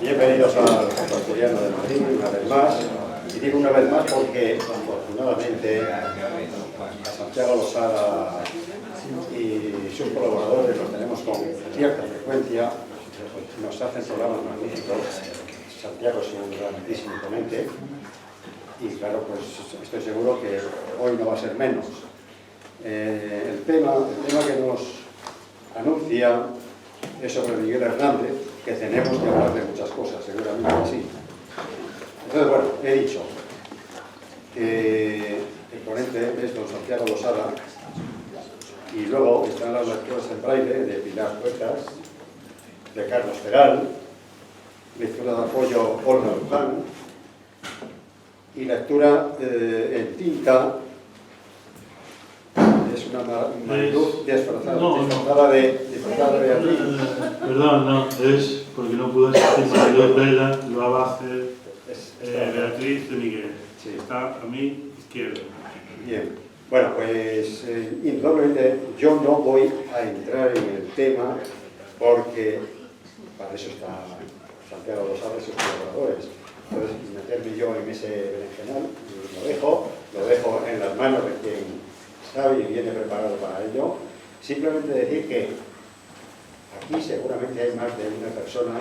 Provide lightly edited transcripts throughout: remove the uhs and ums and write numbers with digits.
Bienvenidos al Centro Asturiano de Madrid, una vez más. Y digo una vez más porque, afortunadamente, a Santiago Losada y sus colaboradores los tenemos con cierta frecuencia. Nos hacen programas magníficos. Santiago es un grandísimo ponente. Y claro, pues estoy seguro que hoy no va a ser menos. El tema que nos anuncia es sobre Miguel Hernández, que tenemos que hablar de muchas cosas, seguramente que sí. Entonces, bueno, he dicho que el ponente es don Santiago Losada y luego están las lecturas en braille de Pilar Cuetas, de Carlos Peral, lectura de apoyo Olga Luján y lectura en tinta. Es una Mariluz disfrazada de Beatriz. Perdón, no, es porque no pudo ser Mariluz Vela, lo va a hacer Beatriz de Miguel. Sí. Está a mi izquierda. Bien, bueno, pues indudablemente yo no voy a entrar en el tema porque para eso está Santiago Losada y sus colaboradores. Entonces, meterme yo en ese berenjenal, lo dejo en las manos de quien sabe y viene preparado para ello. Simplemente decir que aquí seguramente hay más de una persona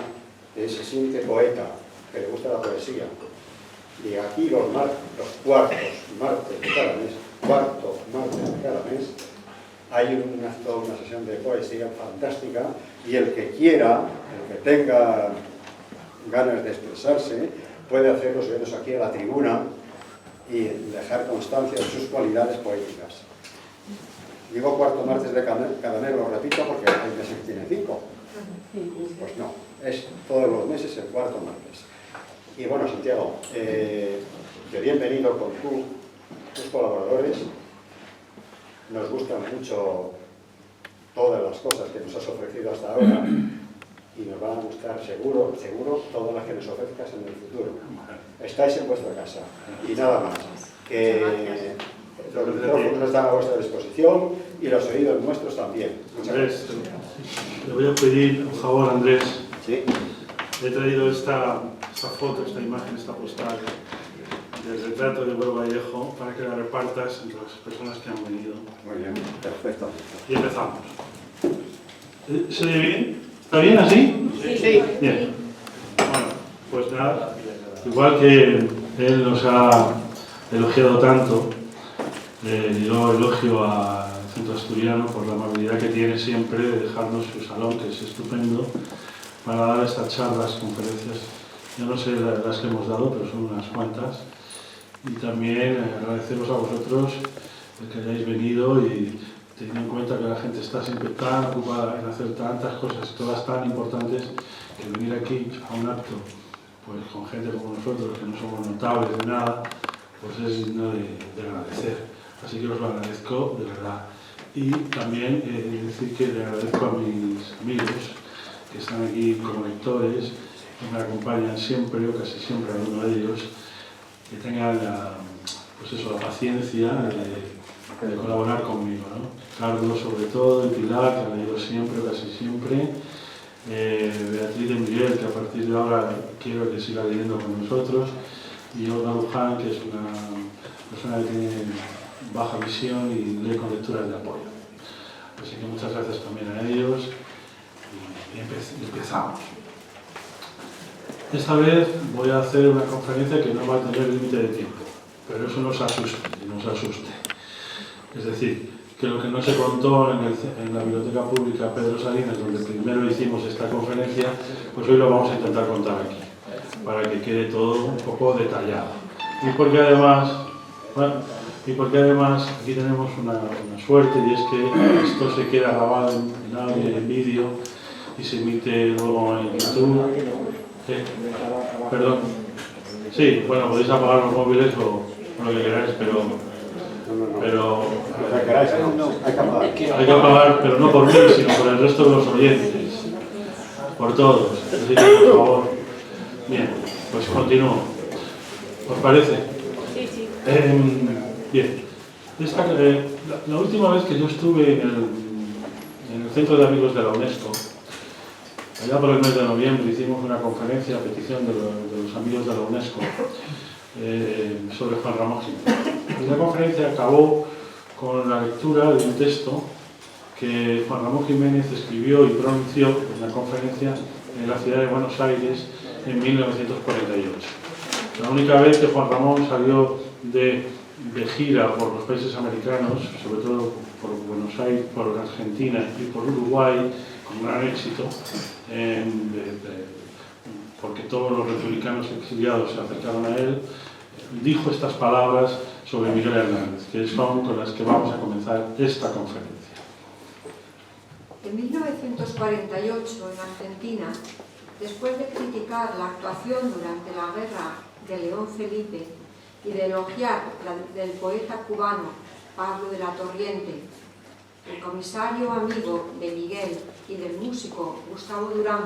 que se siente poeta, que le gusta la poesía. Y aquí los cuartos martes de cada mes, hay toda una sesión de poesía fantástica y el que quiera, el que tenga ganas de expresarse, puede hacerlo subiéndose aquí a la tribuna y dejar constancia de sus cualidades poéticas. Digo cuarto martes de cada mes, lo repito, porque hay meses que tienen 5. Pues no, es todos los meses el cuarto martes. Y bueno, Santiago, que bienvenido con tus colaboradores. Nos gustan mucho todas las cosas que nos has ofrecido hasta ahora y nos van a gustar seguro todas las que nos ofrezcas en el futuro. Estáis en vuestra casa y nada más. Que los micrófonos están a vuestra disposición y los oídos nuestros también. Muchas gracias. Le voy a pedir un favor, Andrés. Sí. Le he traído esta foto, esta imagen, esta postal del retrato de Güero Vallejo para que la repartas entre las personas que han venido. Muy bien, perfecto. Y empezamos. ¿Se oye bien? ¿Está bien así? Sí. Bien. Bueno, pues nada, igual que él nos ha elogiado tanto, yo elogio al Centro Asturiano por la amabilidad que tiene siempre de dejarnos su salón, que es estupendo, para dar estas charlas, conferencias. Yo no sé las que hemos dado, pero son unas cuantas. Y también agradeceros a vosotros el que hayáis venido y teniendo en cuenta que la gente está siempre tan ocupada en hacer tantas cosas, todas tan importantes, que venir aquí a un acto pues con gente como nosotros, que no somos notables de nada, pues es digno de agradecer. Así que os lo agradezco de verdad. Y también decir que le agradezco a mis amigos que están aquí como lectores, que me acompañan siempre, o casi siempre a uno de ellos, que tengan la paciencia de colaborar conmigo, ¿no? Carlos sobre todo, y Pilar, que ha leído siempre, casi siempre, Beatriz de Miguel, que a partir de ahora quiero que siga leyendo con nosotros, y Olga Luján, que es una persona que tiene baja visión y lee con lecturas de apoyo. Así que muchas gracias también a ellos y empezamos. Esta vez voy a hacer una conferencia que no va a tener límite de tiempo, pero eso nos asuste. Es decir, que lo que no se contó en la Biblioteca Pública Pedro Salinas, donde primero hicimos esta conferencia, pues hoy lo vamos a intentar contar aquí, para que quede todo un poco detallado. Y porque además aquí tenemos una suerte, y es que esto se queda grabado en audio y en vídeo y se emite luego en YouTube. ¿Sí? Perdón. Sí, bueno, podéis apagar los móviles o lo que queráis, pero hay que apagar, pero no por mí, sino por el resto de los oyentes, por todos. Así que, por favor. Bien, pues continúo. ¿Os parece? Sí, sí. Bien. La última vez que yo estuve en el Centro de Amigos de la UNESCO, allá por el mes de noviembre hicimos una conferencia a petición de los amigos de la UNESCO sobre Juan Ramón Jiménez. Y la conferencia acabó con la lectura de un texto que Juan Ramón Jiménez escribió y pronunció en la conferencia en la ciudad de Buenos Aires en 1948. La única vez que Juan Ramón salió de gira por los países americanos, sobre todo por Buenos Aires, por Argentina y por Uruguay, con gran éxito, porque todos los republicanos exiliados se acercaron a él, dijo estas palabras sobre Miguel Hernández, que son con las que vamos a comenzar esta conferencia. En 1948, en Argentina, después de criticar la actuación durante la guerra de León Felipe y de elogiar la del poeta cubano Pablo de la Torriente, el comisario amigo de Miguel y del músico Gustavo Durán,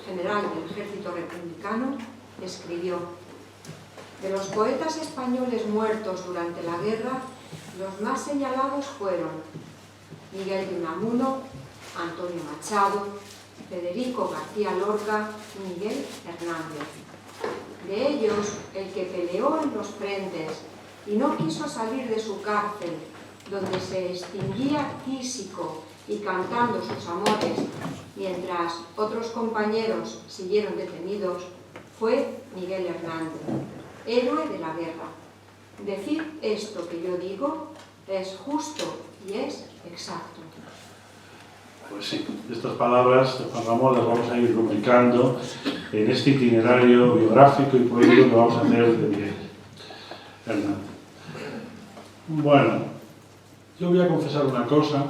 general del ejército republicano, escribió: de los poetas españoles muertos durante la guerra, los más señalados fueron Miguel de Unamuno, Antonio Machado, Federico García Lorca y Miguel Hernández. De ellos, el que peleó en los frentes y no quiso salir de su cárcel, donde se extinguía tísico y cantando sus amores, mientras otros compañeros siguieron detenidos, fue Miguel Hernández, héroe de la guerra. Decir esto que yo digo es justo y es exacto. Pues sí, estas palabras de Juan Ramón las vamos a ir rubricando en este itinerario biográfico y poético que vamos a hacer de Miguel Hernández. Bueno, yo voy a confesar una cosa.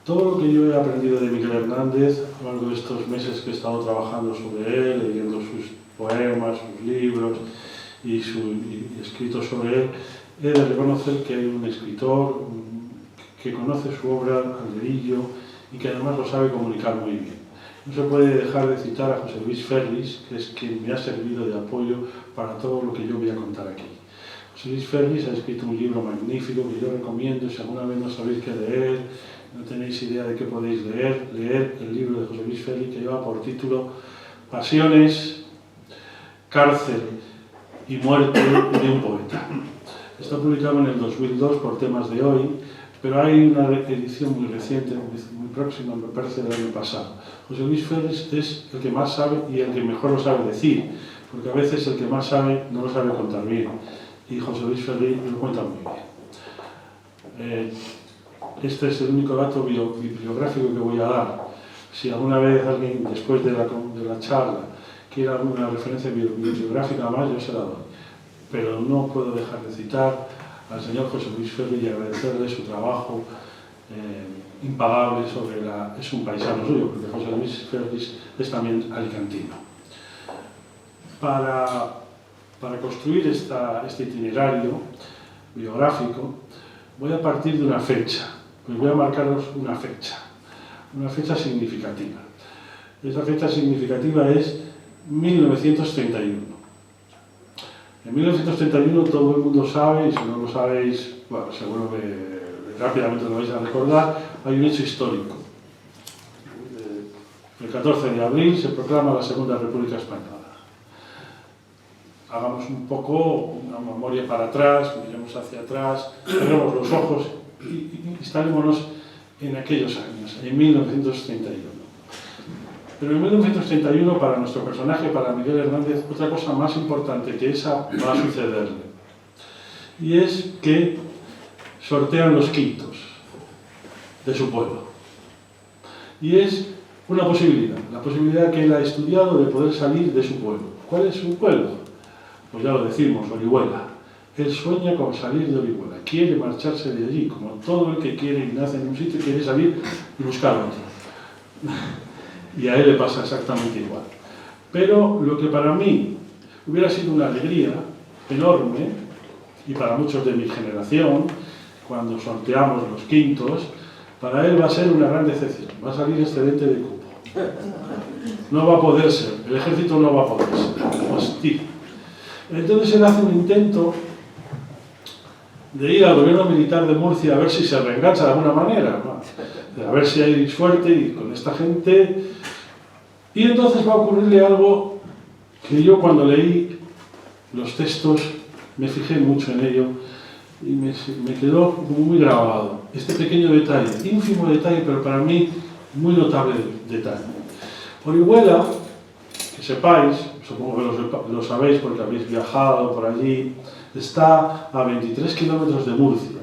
Todo lo que yo he aprendido de Miguel Hernández a lo largo de estos meses que he estado trabajando sobre él, leyendo sus poemas, sus libros y escritos sobre él, he de reconocer que hay un escritor que conoce su obra al dedillo y que además lo sabe comunicar muy bien. No se puede dejar de citar a José Luis Ferris, que es quien me ha servido de apoyo para todo lo que yo voy a contar aquí. José Luis Ferris ha escrito un libro magnífico que yo recomiendo, si alguna vez no sabéis qué leer, no tenéis idea de qué podéis leer el libro de José Luis Ferris, que lleva por título Pasiones, cárcel y muerte de un poeta. Está publicado en el 2002 por Temas de Hoy, pero hay una edición muy reciente, muy próxima, me parece, del año pasado. José Luis Ferris es el que más sabe y el que mejor lo sabe decir, porque a veces el que más sabe no lo sabe contar bien, y José Luis Ferris lo cuenta muy bien. Este es el único dato bibliográfico que voy a dar. Si alguna vez alguien, después de la charla, quiere alguna referencia bibliográfica más, yo se la doy. Pero no puedo dejar de citar al señor José Luis Ferris y agradecerle su trabajo impagable sobre es un paisano suyo, porque José Luis Ferris es también alicantino. Para construir este itinerario biográfico, voy a partir de una fecha. Pues voy a marcaros una fecha significativa. Esa fecha significativa es 1931. En 1931 todo el mundo sabe, y si no lo sabéis, bueno, seguro que rápidamente lo vais a recordar, hay un hecho histórico. El 14 de abril se proclama la Segunda República Española. Hagamos un poco una memoria para atrás, miremos hacia atrás, cerremos los ojos y instalémonos en aquellos años, en 1931. Pero en 1931, para nuestro personaje, para Miguel Hernández, otra cosa más importante que esa va a sucederle. Y es que sortean los quintos de su pueblo. Y es una posibilidad, la posibilidad que él ha estudiado de poder salir de su pueblo. ¿Cuál es su pueblo? Pues ya lo decimos, Orihuela. Él sueña con salir de Orihuela, quiere marcharse de allí, como todo el que quiere y nace en un sitio, quiere salir y buscar otro. Y a él le pasa exactamente igual. Pero lo que para mí hubiera sido una alegría enorme, y para muchos de mi generación, cuando sorteamos los quintos, para él va a ser una gran decepción. Va a salir excedente de cupo. No va a poder ser, el ejército no va a poder ser. Hostia. Entonces él hace un intento de ir al gobierno militar de Murcia a ver si se reengancha de alguna manera, ¿no? A ver si hay suerte y con esta gente Y entonces va a ocurrirle algo que yo cuando leí los textos me fijé mucho en ello y me quedó como muy grabado. Este pequeño detalle, ínfimo detalle, pero para mí muy notable detalle. Orihuela, que sepáis, supongo que lo sabéis porque habéis viajado por allí, está a 23 kilómetros de Murcia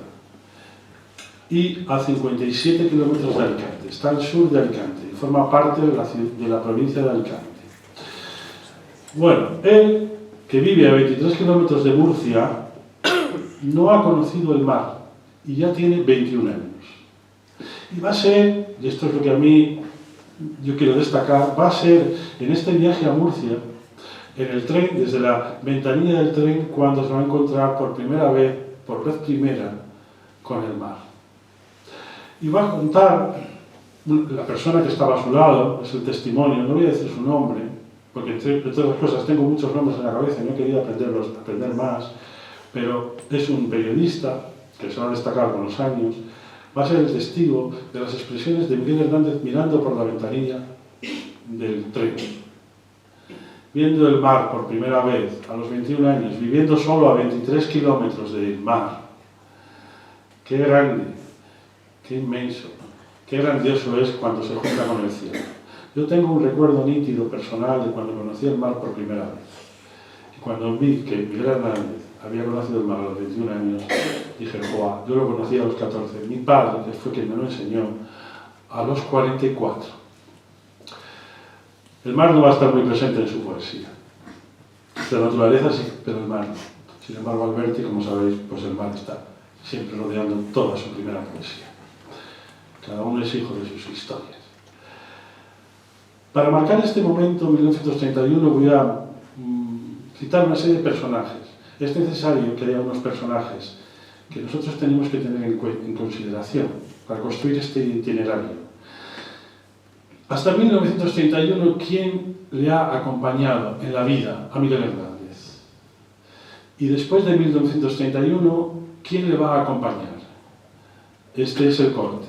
y a 57 kilómetros de Alicante. Está al sur de Alicante y forma parte de la provincia de Alicante. Bueno, él, que vive a 23 kilómetros de Murcia, no ha conocido el mar y ya tiene 21 años. Y va a ser, y esto es lo que a mí yo quiero destacar, va a ser en este viaje a Murcia, en el tren, desde la ventanilla del tren, cuando se va a encontrar por vez primera, con el mar. Y va a contar, la persona que estaba a su lado, es el testimonio, no voy a decir su nombre, porque entre todas las cosas tengo muchos nombres en la cabeza y no he querido aprender más, pero es un periodista, que se va a destacar con los años, va a ser el testigo de las expresiones de Miguel Hernández mirando por la ventanilla del tren, viendo el mar por primera vez a los 21 años, viviendo solo a 23 kilómetros del mar. Qué grande, qué inmenso, qué grandioso es cuando se junta con el cielo. Yo tengo un recuerdo nítido personal de cuando conocí el mar por primera vez. Y cuando vi que Miguel Hernández había conocido el mar a los 21 años, dije, ¡guau! Yo lo conocí a los 14. Mi padre, que fue quien me lo enseñó, a los 44. El mar no va a estar muy presente en su poesía. La naturaleza sí, pero el mar no. Sin embargo, Alberti, como sabéis, pues el mar está siempre rodeando toda su primera poesía. Cada uno es hijo de sus historias. Para marcar este momento, 1931, voy a citar una serie de personajes. Es necesario que haya unos personajes que nosotros tenemos que tener en consideración para construir este itinerario. Hasta 1931, ¿quién le ha acompañado en la vida a Miguel Hernández? Y después de 1931, ¿quién le va a acompañar? Este es el corte.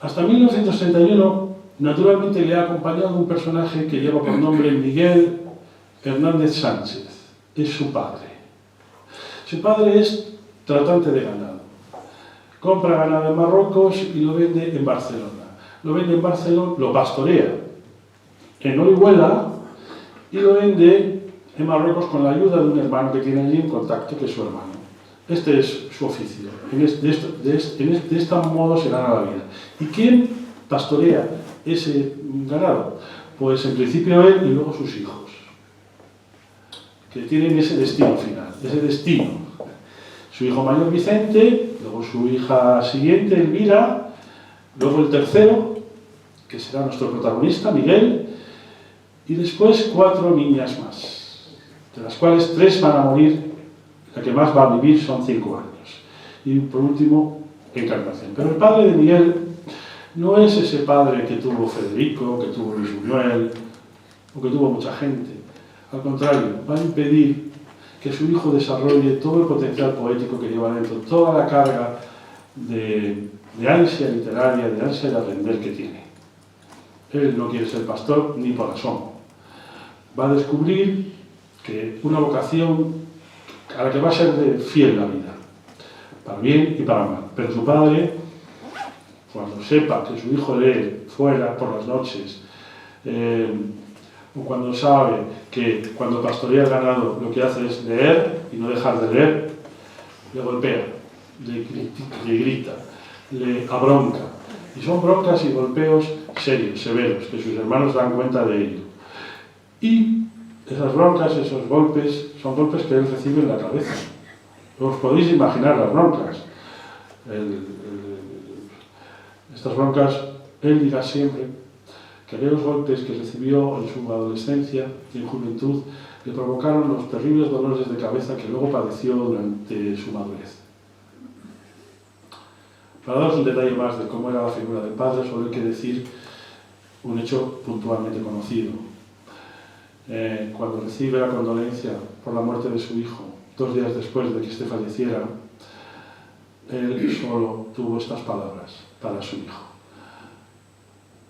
Hasta 1931, naturalmente le ha acompañado un personaje que lleva por nombre Miguel Hernández Sánchez. Es su padre. Su padre es tratante de ganado. Compra ganado en Marruecos y lo vende en Barcelona. Lo vende en Barcelona, lo pastorea en Orihuela y lo vende en Marruecos con la ayuda de un hermano que tiene allí en contacto, que es su hermano. Este es su oficio. De este modo se gana la vida. ¿Y quién pastorea ese ganado? Pues en principio él y luego sus hijos, que tienen ese destino final, ese destino. Su hijo mayor Vicente, luego su hija siguiente Elvira, luego el tercero, que será nuestro protagonista, Miguel, y después 4 niñas más, de las cuales 3 van a morir, la que más va a vivir son 5 años. Y por último, Encarnación. Pero el padre de Miguel no es ese padre que tuvo Federico, que tuvo Luis Buñuel, o que tuvo mucha gente. Al contrario, va a impedir que su hijo desarrolle todo el potencial poético que lleva dentro, toda la carga de ansia literaria, de ansia de aprender que tiene. Él no quiere ser pastor ni por asomo. Va a descubrir que una vocación a la que va a ser fiel la vida, para bien y para mal. Pero su padre, cuando sepa que su hijo lee fuera por las noches, o cuando sabe que cuando pastorea el ganado lo que hace es leer y no dejar de leer, le golpea, le grita, le abronca. Y son broncas y golpeos serios, severos, que sus hermanos dan cuenta de ello. Y esas broncas, esos golpes, son golpes que él recibe en la cabeza. Os podéis imaginar las broncas. Estas broncas, él dirá siempre que aquellos golpes que recibió en su adolescencia y en juventud le provocaron los terribles dolores de cabeza que luego padeció durante su madurez. Para daros un detalle más de cómo era la figura del padre, solo hay que decir un hecho puntualmente conocido. Cuando recibe la condolencia por la muerte de su hijo, 2 días después de que éste falleciera, él solo tuvo estas palabras para su hijo.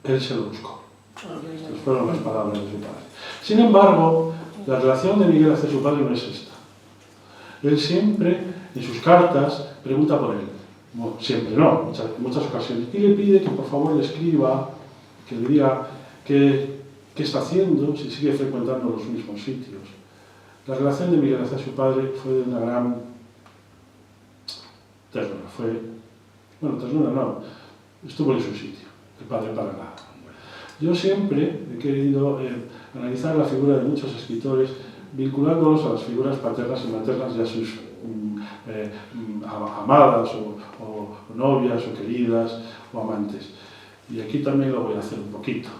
Él se lo buscó. Estas fueron las palabras de su padre. Sin embargo, la relación de Miguel hacia su padre no es esta. Él siempre, en sus cartas, pregunta por él. No, siempre no, en muchas ocasiones. Y le pide que por favor le escriba, que le diga qué está haciendo, si sigue frecuentando los mismos sitios. La relación de Miguel hacia su padre fue de una gran ternura. Ternura no, estuvo en su sitio, el padre para nada. Yo siempre he querido analizar la figura de muchos escritores vinculándolos a las figuras paternas y maternas y a sus amadas o novias o queridas o amantes. Y aquí también lo voy a hacer un poquito,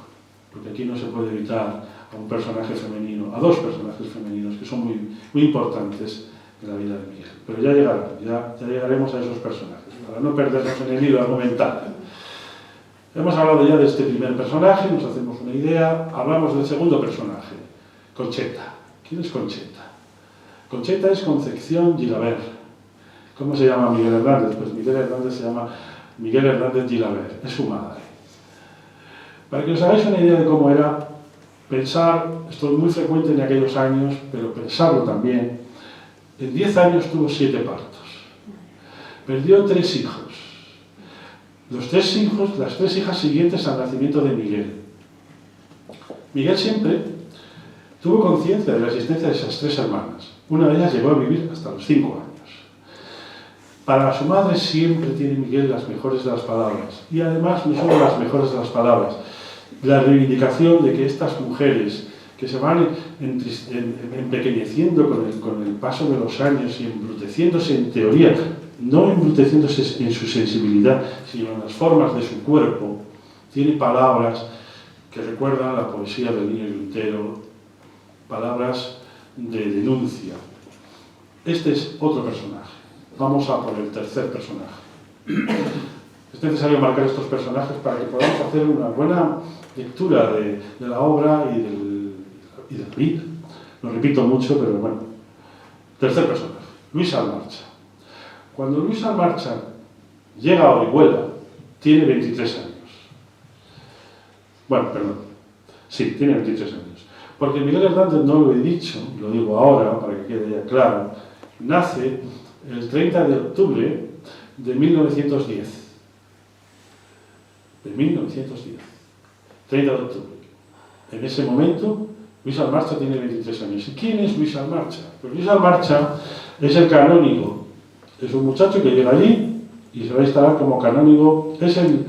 porque aquí no se puede evitar a un personaje femenino, a dos personajes femeninos que son muy importantes en la vida de Miguel. Pero ya llegaremos a esos personajes, para no perdernos en el hilo argumental. Hemos hablado ya de este primer personaje, nos hacemos una idea, hablamos del segundo personaje, Concheta. ¿Quién es Concheta? Concheta es Concepción Gilabert. ¿Cómo se llama Miguel Hernández? Pues Miguel Hernández se llama Miguel Hernández Gilabert, es su madre. Para que os hagáis una idea de cómo era, pensar, esto es muy frecuente en aquellos años, pero pensarlo también, en 10 años tuvo 7 partos, perdió 3 hijos. Los 3 hijos, las 3 hijas siguientes al nacimiento de Miguel. Miguel siempre tuvo conciencia de la existencia de esas 3 hermanas. Una de ellas llegó a vivir hasta los 5 años. Para su madre siempre tiene Miguel las mejores de las palabras. Y además no solo las mejores de las palabras, la reivindicación de que estas mujeres que se van empequeñeciendo con el paso de los años y embruteciéndose en teoría, no embruteciéndose en su sensibilidad, sino en las formas de su cuerpo, tiene palabras que recuerdan la poesía del niño Quintero, palabras de denuncia. Este es otro personaje. Vamos a por el tercer personaje. Es necesario marcar estos personajes para que podamos hacer una buena lectura de la obra y de la vida. Lo repito mucho, pero bueno. Tercer personaje, Luis Almarcha. Cuando Luis Almarcha llega a Orihuela, tiene 23 años. Bueno, perdón. Sí, tiene 23 años. Porque Miguel Hernández, no lo he dicho, lo digo ahora para que quede ya claro, nace el 30 de octubre de 1910. De 1910. 30 de octubre. En ese momento, Luis Almarcha tiene 23 años. ¿Y quién es Luis Almarcha? Pues Luis Almarcha es el canónigo. Es un muchacho que llega allí y se va a instalar como canónigo. Es el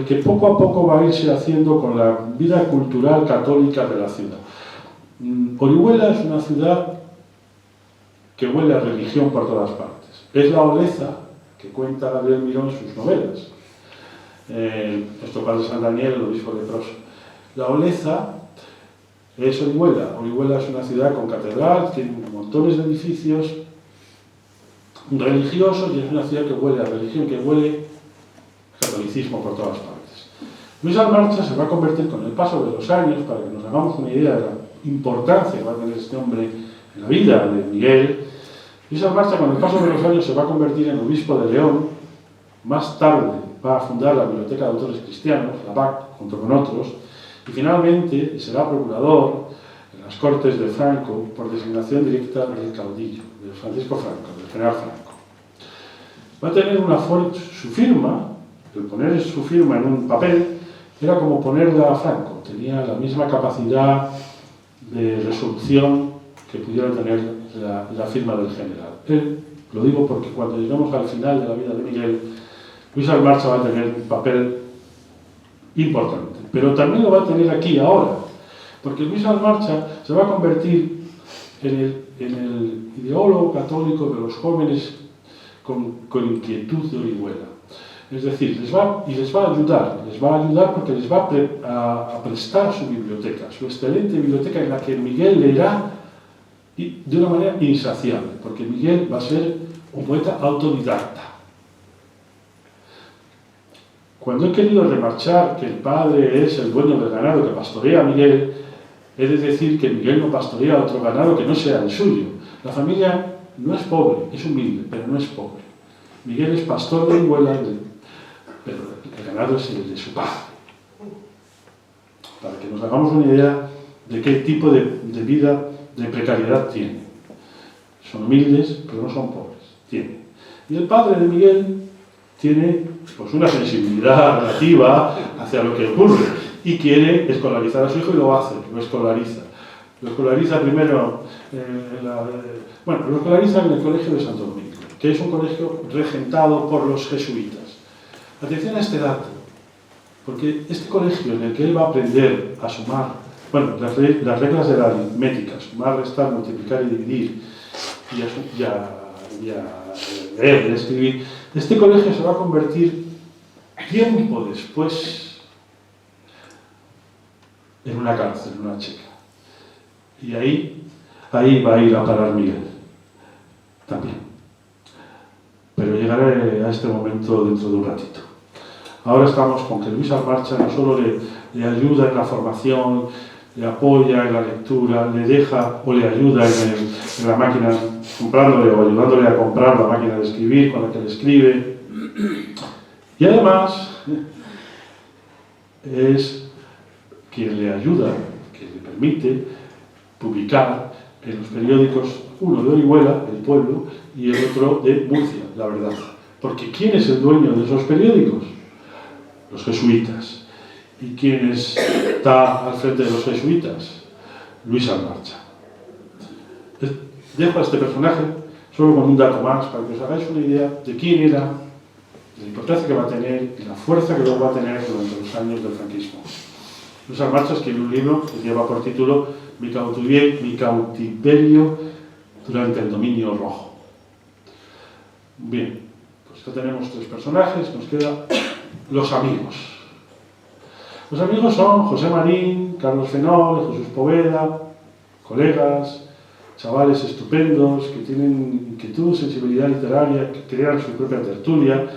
que poco a poco va a irse haciendo con la vida cultural católica de la ciudad. Orihuela es una ciudad que huele a religión por todas partes. Es la Oleza que cuenta Gabriel Miró en sus novelas. Nuestro padre San Daniel, el obispo leproso. La Oleza es Orihuela. Orihuela es una ciudad con catedral, tiene montones de edificios religiosos y es una ciudad que huele a religión, que huele a catolicismo por todas partes. Luis Almarcha se va a convertir con el paso de los años, para que nos hagamos una idea de la importancia que va a tener este hombre en la vida de Miguel. Luis Almarcha con el paso de los años se va a convertir en obispo de León. Más tarde va a fundar la Biblioteca de Autores Cristianos, la BAC, junto con otros, y finalmente será procurador en las Cortes de Franco por designación directa del caudillo, de Francisco Franco, del general Franco. Va a tener su firma, el poner su firma en un papel, era como ponerla a Franco, tenía la misma capacidad de resolución que pudiera tener la firma del general. Lo digo porque cuando llegamos al final de la vida de Miguel, Luis Almarcha va a tener un papel importante, pero también lo va a tener aquí, ahora, porque Luis Almarcha se va a convertir en el ideólogo católico de los jóvenes con inquietud de Orihuela. Es decir, les va a ayudar porque les va a prestar su biblioteca, su excelente biblioteca en la que Miguel leerá de una manera insaciable, porque Miguel va a ser un poeta autodidacta. Cuando he querido remarchar que el padre es el dueño del ganado que pastorea a Miguel, he de decir que Miguel no pastorea otro ganado que no sea el suyo. La familia no es pobre, es humilde, pero no es pobre. Miguel es pastor de Orihuela, pero el ganado es el de su padre. para que nos hagamos una idea de qué tipo de vida, de precariedad tiene. Son humildes, pero no son pobres. Tiene. Y el padre de Miguel tiene pues, una sensibilidad relativa hacia lo que ocurre y quiere escolarizar a su hijo y lo hace, lo escolariza. Lo escolariza primero lo escolariza en el colegio de Santo Domingo, que es un colegio regentado por los jesuitas. Atención a este dato, porque este colegio en el que él va a aprender a sumar, las reglas de la aritmética, sumar, restar, multiplicar y dividir, y a leer y escribir, este colegio se va a convertir tiempo después en una cárcel, en una checa. Y ahí va a ir a parar Miguel, también. Pero llegaré a este momento dentro de un ratito. Ahora estamos con que Luis Almarcha no solo le ayuda en la formación, le apoya en la lectura, le deja o le ayuda en la máquina, comprándole o ayudándole a comprar la máquina de escribir con la que le escribe. Y además es quien le ayuda, quien le permite publicar en los periódicos, uno de Orihuela, El Pueblo, y el otro de Murcia, La Verdad. Porque ¿quién es el dueño de esos periódicos? Los jesuitas. ¿Y quién está al frente de los jesuitas? Luis Almarcha. Dejo a este personaje solo con un dato más para que os hagáis una idea de quién era, de la importancia que va a tener y la fuerza que va a tener durante los años del franquismo. Luis Almarcha escribió un libro que lleva por título Mi cautiverio durante el dominio rojo. Bien, pues ya tenemos tres personajes, nos quedan los amigos. Los amigos son José Marín, Carlos Fenol, Jesús Poveda, colegas, chavales estupendos que tienen inquietud, sensibilidad literaria, que crean su propia tertulia,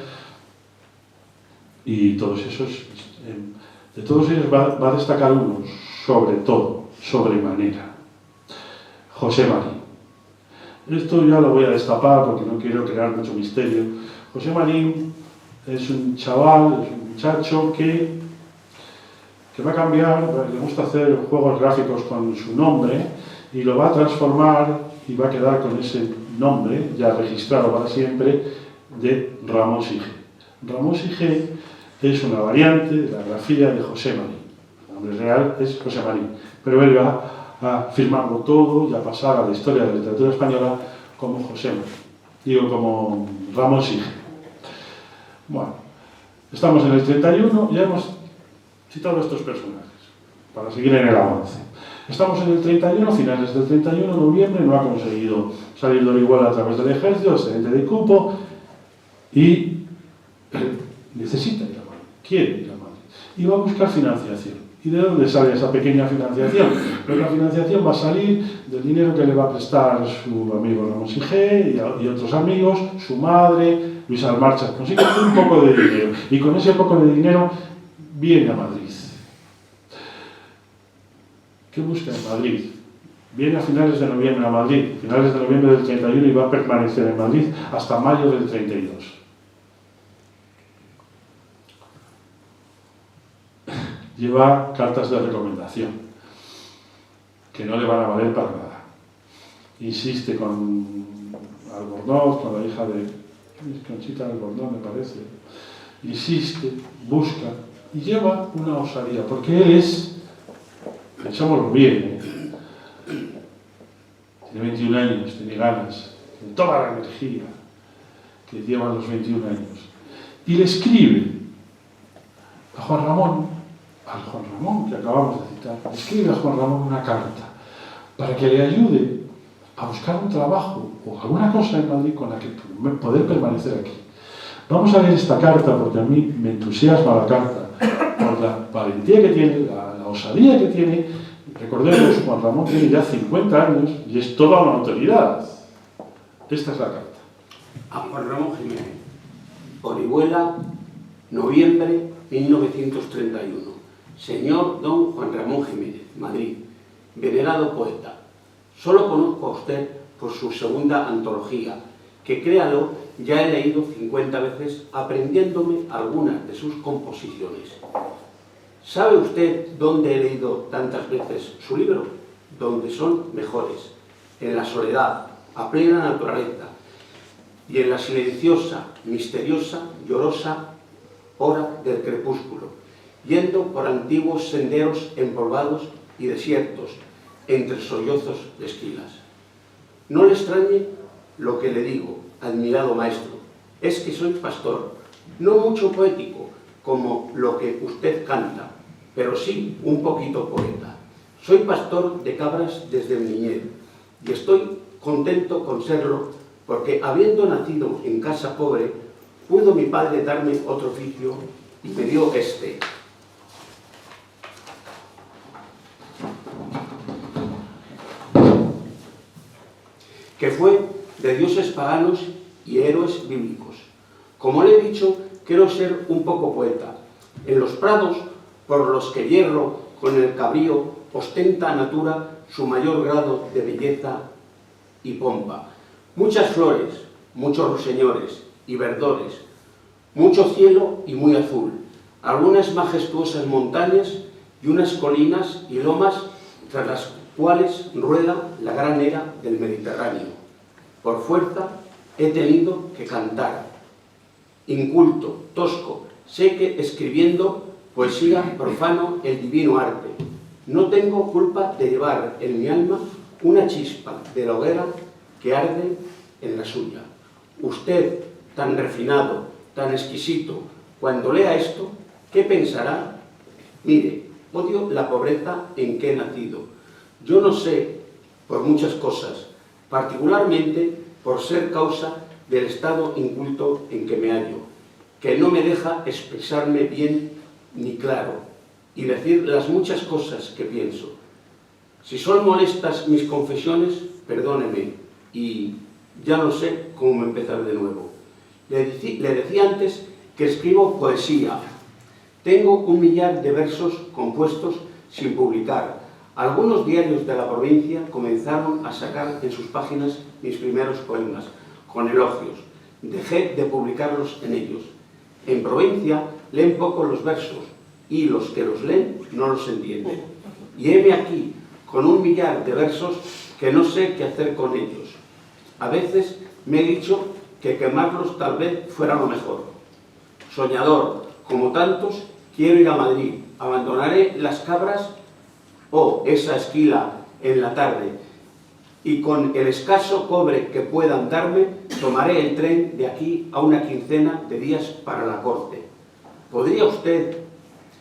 y todos esos, de todos ellos va a destacar uno, sobre todo, sobremanera, José Marín. Esto ya lo voy a destapar porque no quiero crear mucho misterio. José Marín es un chaval, es un muchacho que va a cambiar, le gusta hacer juegos gráficos con su nombre y lo va a transformar y va a quedar con ese nombre, ya registrado para siempre, de Ramón Sige. Ramón Sige es una variante de la grafía de José Marín. El nombre real es José Marín, pero él va a firmarlo todo y a pasar a la historia de la literatura española como José Marín. Digo, como Ramón Sige. Bueno, estamos en el 31, ya hemos citado estos personajes, para seguir en el avance. Estamos en el 31, finales del 31, noviembre, no ha conseguido salir de Orihuela a través del ejército, excedente de cupo, y necesita ir a Madrid, quiere ir a Madrid, y va a buscar financiación. ¿Y de dónde sale esa pequeña financiación? Pues la financiación va a salir del dinero que le va a prestar su amigo Ramón Sige y otros amigos, su madre, Luis Almarcha. Consigue un poco de dinero, y con ese poco de dinero viene a Madrid. ¿Qué busca en Madrid? Viene a finales de noviembre a Madrid, finales de noviembre del 31, y va a permanecer en Madrid hasta mayo del 32. Lleva cartas de recomendación, que no le van a valer para nada. Insiste con Albornoz, con la hija de Conchita Albornoz, me parece. Insiste, busca, y lleva una osadía, porque él es, pensámoslo bien, tiene 21 años, tiene ganas, tiene toda la energía que llevan los 21 años. Y le escribe a Juan Ramón, al Juan Ramón que acabamos de citar, le escribe a Juan Ramón una carta para que le ayude a buscar un trabajo o alguna cosa en Madrid con la que poder permanecer aquí. Vamos a leer esta carta porque a mí me entusiasma la carta por la valentía que tiene, la osadía que tiene. Recordemos, Juan Ramón tiene ya 50 años y es toda una autoridad. Esta es la carta. A Juan Ramón Jiménez, Orihuela, noviembre 1931. Señor don Juan Ramón Jiménez, Madrid. Venerado poeta, solo conozco a usted por su segunda antología, que créalo, ya he leído 50 veces aprendiéndome algunas de sus composiciones. ¿Sabe usted dónde he leído tantas veces su libro? Donde son mejores, en la soledad, a plena naturaleza, y en la silenciosa, misteriosa, llorosa hora del crepúsculo, yendo por antiguos senderos empolvados y desiertos, entre sollozos de esquilas. No le extrañe lo que le digo, admirado maestro, es que soy pastor, no mucho poético, como lo que usted canta, pero sí un poquito poeta. Soy pastor de cabras desde mi niñez, y estoy contento con serlo, porque habiendo nacido en casa pobre, pudo mi padre darme otro oficio y me dio este. Que fue de dioses paganos y héroes bíblicos. Como le he dicho, quiero ser un poco poeta. En los prados, por los que hierro con el cabrío, ostenta natura su mayor grado de belleza y pompa. Muchas flores, muchos ruiseñores y verdores, mucho cielo y muy azul, algunas majestuosas montañas y unas colinas y lomas tras las cuales rueda la gran era del Mediterráneo. Por fuerza he tenido que cantar. Inculto, tosco, sé que escribiendo poesía profano el divino arte. No tengo culpa de llevar en mi alma una chispa de la hoguera que arde en la suya. Usted, tan refinado, tan exquisito, cuando lea esto, ¿qué pensará? Mire, odio la pobreza en que he nacido. Yo no sé por muchas cosas, particularmente por ser causa del estado inculto en que me hallo, que no me deja expresarme bien ni claro y decir las muchas cosas que pienso. Si son molestas mis confesiones, perdóneme y ya no sé cómo empezar de nuevo. Le decía antes que escribo poesía. Tengo 1 millar de versos compuestos sin publicar. Algunos diarios de la provincia comenzaron a sacar en sus páginas mis primeros poemas, con elogios. Dejé de publicarlos en ellos. En provincia leen poco los versos y los que los leen no los entienden. Y heme aquí, con 1 millar de versos que no sé qué hacer con ellos. A veces me he dicho que quemarlos tal vez fuera lo mejor. Soñador, como tantos, quiero ir a Madrid. Abandonaré las cabras o esa esquila en la tarde y con el escaso cobre que puedan darme, tomaré el tren de aquí a una quincena de días para la corte. ¿Podría usted,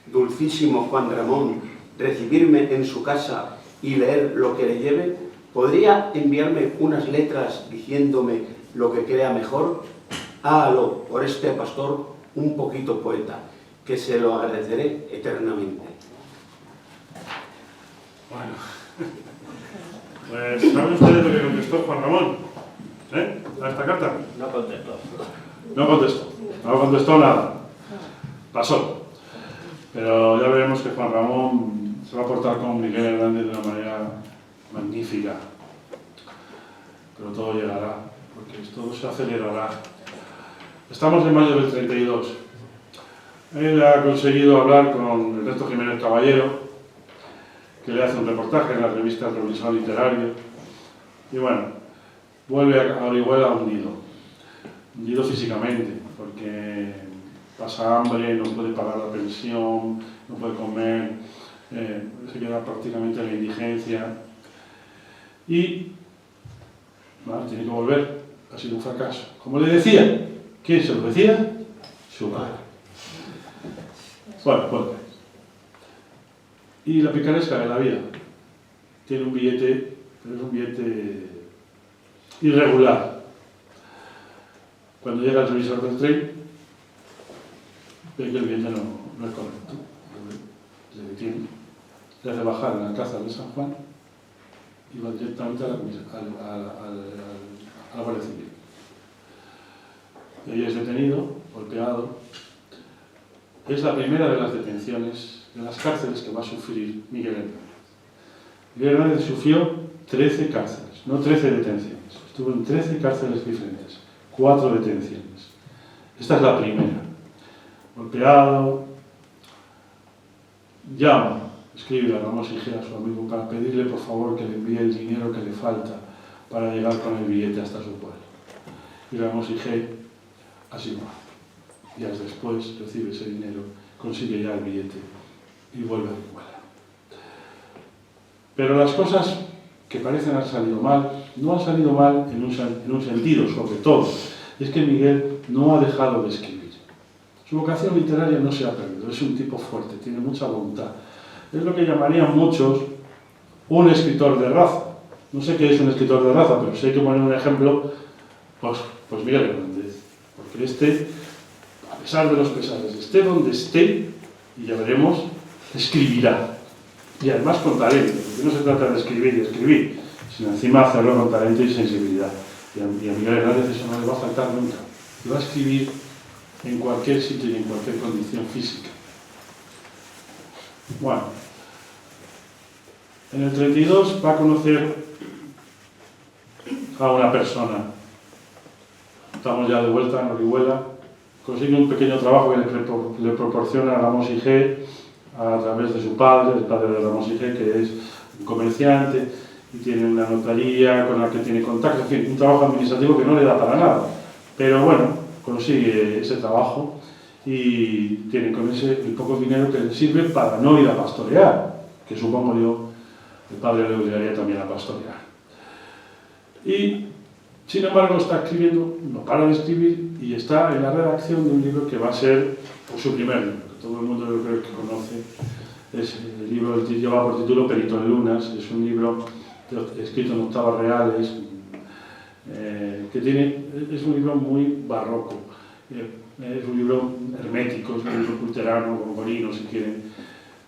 dulcísimo Juan Ramón, recibirme en su casa y leer lo que le lleve? ¿Podría enviarme unas letras diciéndome lo que crea mejor? Hágalo por este pastor un poquito poeta, que se lo agradeceré eternamente. Bueno, pues ¿saben ustedes lo que contestó Juan Ramón? A esta carta. No contestó. No contestó nada. Pasó. Pero ya veremos que Juan Ramón se va a portar con Miguel Hernández de una manera magnífica. Pero todo llegará, porque todo se acelerará. Estamos en mayo del 32. Él ha conseguido hablar con Ernesto Jiménez Caballero, que le hace un reportaje en la revista Provisional Literario, y bueno, vuelve a Orihuela hundido físicamente, porque pasa hambre, no puede pagar la pensión, no puede comer, se queda prácticamente en la indigencia, y bueno, tiene que volver, ha sido un fracaso. Como le decía, ¿quién se lo decía? Su madre. Bueno, vuelve. Y la picaresca de la vida. Tiene un billete, pero es un billete irregular. Cuando llega el revisor del tren, ve que el billete no es correcto. Se detiene, le hace bajar en la cárcel de San Juan y va directamente a la Guardia Civil. Y ahí es detenido, golpeado. Es la primera de las detenciones de las cárceles que va a sufrir Miguel Hernández. Miguel Hernández sufrió 13 cárceles, no 13 detenciones. Estuvo en 13 cárceles diferentes, 4 detenciones. Esta es la primera. Golpeado, llama, escribe a Ramos Igé, a su amigo, para pedirle por favor que le envíe el dinero que le falta para llegar con el billete hasta su pueblo. Y Ramos Igé así va. Días después recibe ese dinero, consigue ya el billete y vuelve a Orihuela. Pero las cosas que parecen haber salido mal, no han salido mal en un sentido, sobre todo, es que Miguel no ha dejado de escribir. Su vocación literaria no se ha perdido, es un tipo fuerte, tiene mucha voluntad. Es lo que llamarían muchos un escritor de raza. No sé qué es un escritor de raza, pero si hay que poner un ejemplo, pues Miguel Hernández. Porque este, a pesar de los pesares, esté donde esté, y ya veremos, escribirá. Y además con talento, porque no se trata de escribir y escribir, sino encima hacerlo con talento y sensibilidad. Y a Miguel Hernández eso no le va a faltar nunca. Le va a escribir en cualquier sitio y en cualquier condición física. Bueno, en el 32 va a conocer a una persona. Estamos ya de vuelta en Orihuela. Consigue un pequeño trabajo que le proporciona a Ramos Igé a través de su padre, el padre de Ramos Igé, que es un comerciante y tiene una notaría con la que tiene contacto, en fin, un trabajo administrativo que no le da para nada. Pero bueno, consigue ese trabajo y tiene con ese el poco dinero que le sirve para no ir a pastorear, que supongo yo el padre le obligaría también a pastorear. Y sin embargo está escribiendo, no para de escribir y está en la redacción de un libro que va a ser pues, su primer libro, que todo el mundo yo creo que conoce. Es el libro que lleva por título Perito en Lunas, es un libro escrito en octavas reales, es un libro muy barroco, es un libro hermético, es un libro luterano, gongorino si quieren,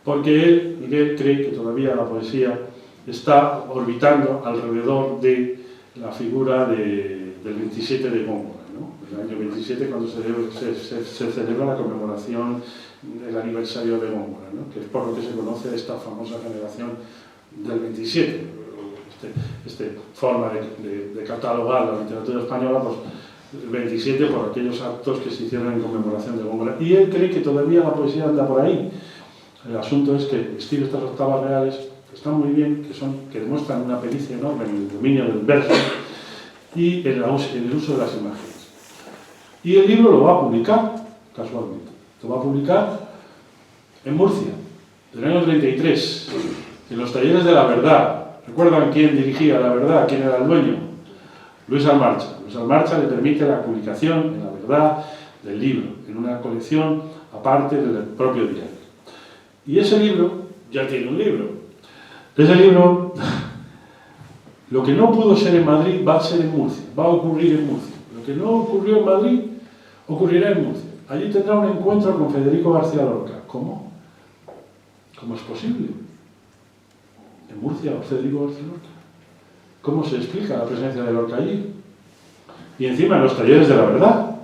porque Miguel cree que todavía la poesía está orbitando alrededor de la figura del 27 de Góngora, ¿no? El año 27 cuando se celebra la conmemoración del aniversario de Góngora, ¿no? Que es por lo que se conoce esta famosa generación del 27. Esta forma de catalogar la literatura española, pues el 27 por aquellos actos que se hicieron en conmemoración de Góngora. Y él cree que todavía la poesía anda por ahí. El asunto es que escribe estas octavas reales que están muy bien, que demuestran una pericia enorme en el dominio del verso y en el uso de las imágenes. Y el libro lo va a publicar, casualmente, lo va a publicar en Murcia, en el año 33, en los talleres de La Verdad. ¿Recuerdan quién dirigía La Verdad? ¿Quién era el dueño? Luis Almarcha. Luis Almarcha le permite la publicación en La Verdad del libro, en una colección aparte del propio diario. Y ese libro ya tiene un libro. Ese libro, lo que no pudo ser en Madrid va a ser en Murcia, va a ocurrir en Murcia. Lo que no ocurrió en Madrid ocurrirá en Murcia. Allí tendrá un encuentro con Federico García Lorca. ¿Cómo? ¿Cómo es posible? En Murcia, Federico García Lorca. ¿Cómo se explica la presencia de Lorca allí? Y encima en los talleres de La Verdad.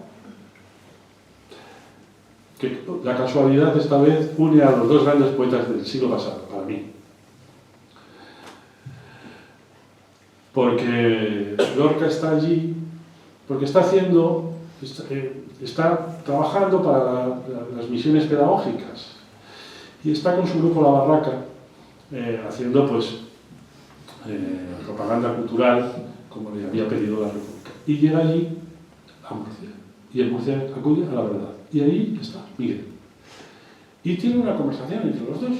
Que la casualidad esta vez une a los dos grandes poetas del siglo pasado, para mí. Porque Lorca está allí, porque está trabajando para las misiones pedagógicas y está con su grupo La Barraca haciendo pues propaganda cultural como le había pedido la República. Y llega allí a Murcia y en Murcia acude a La Verdad. Y ahí está Miguel. Y tiene una conversación entre los dos,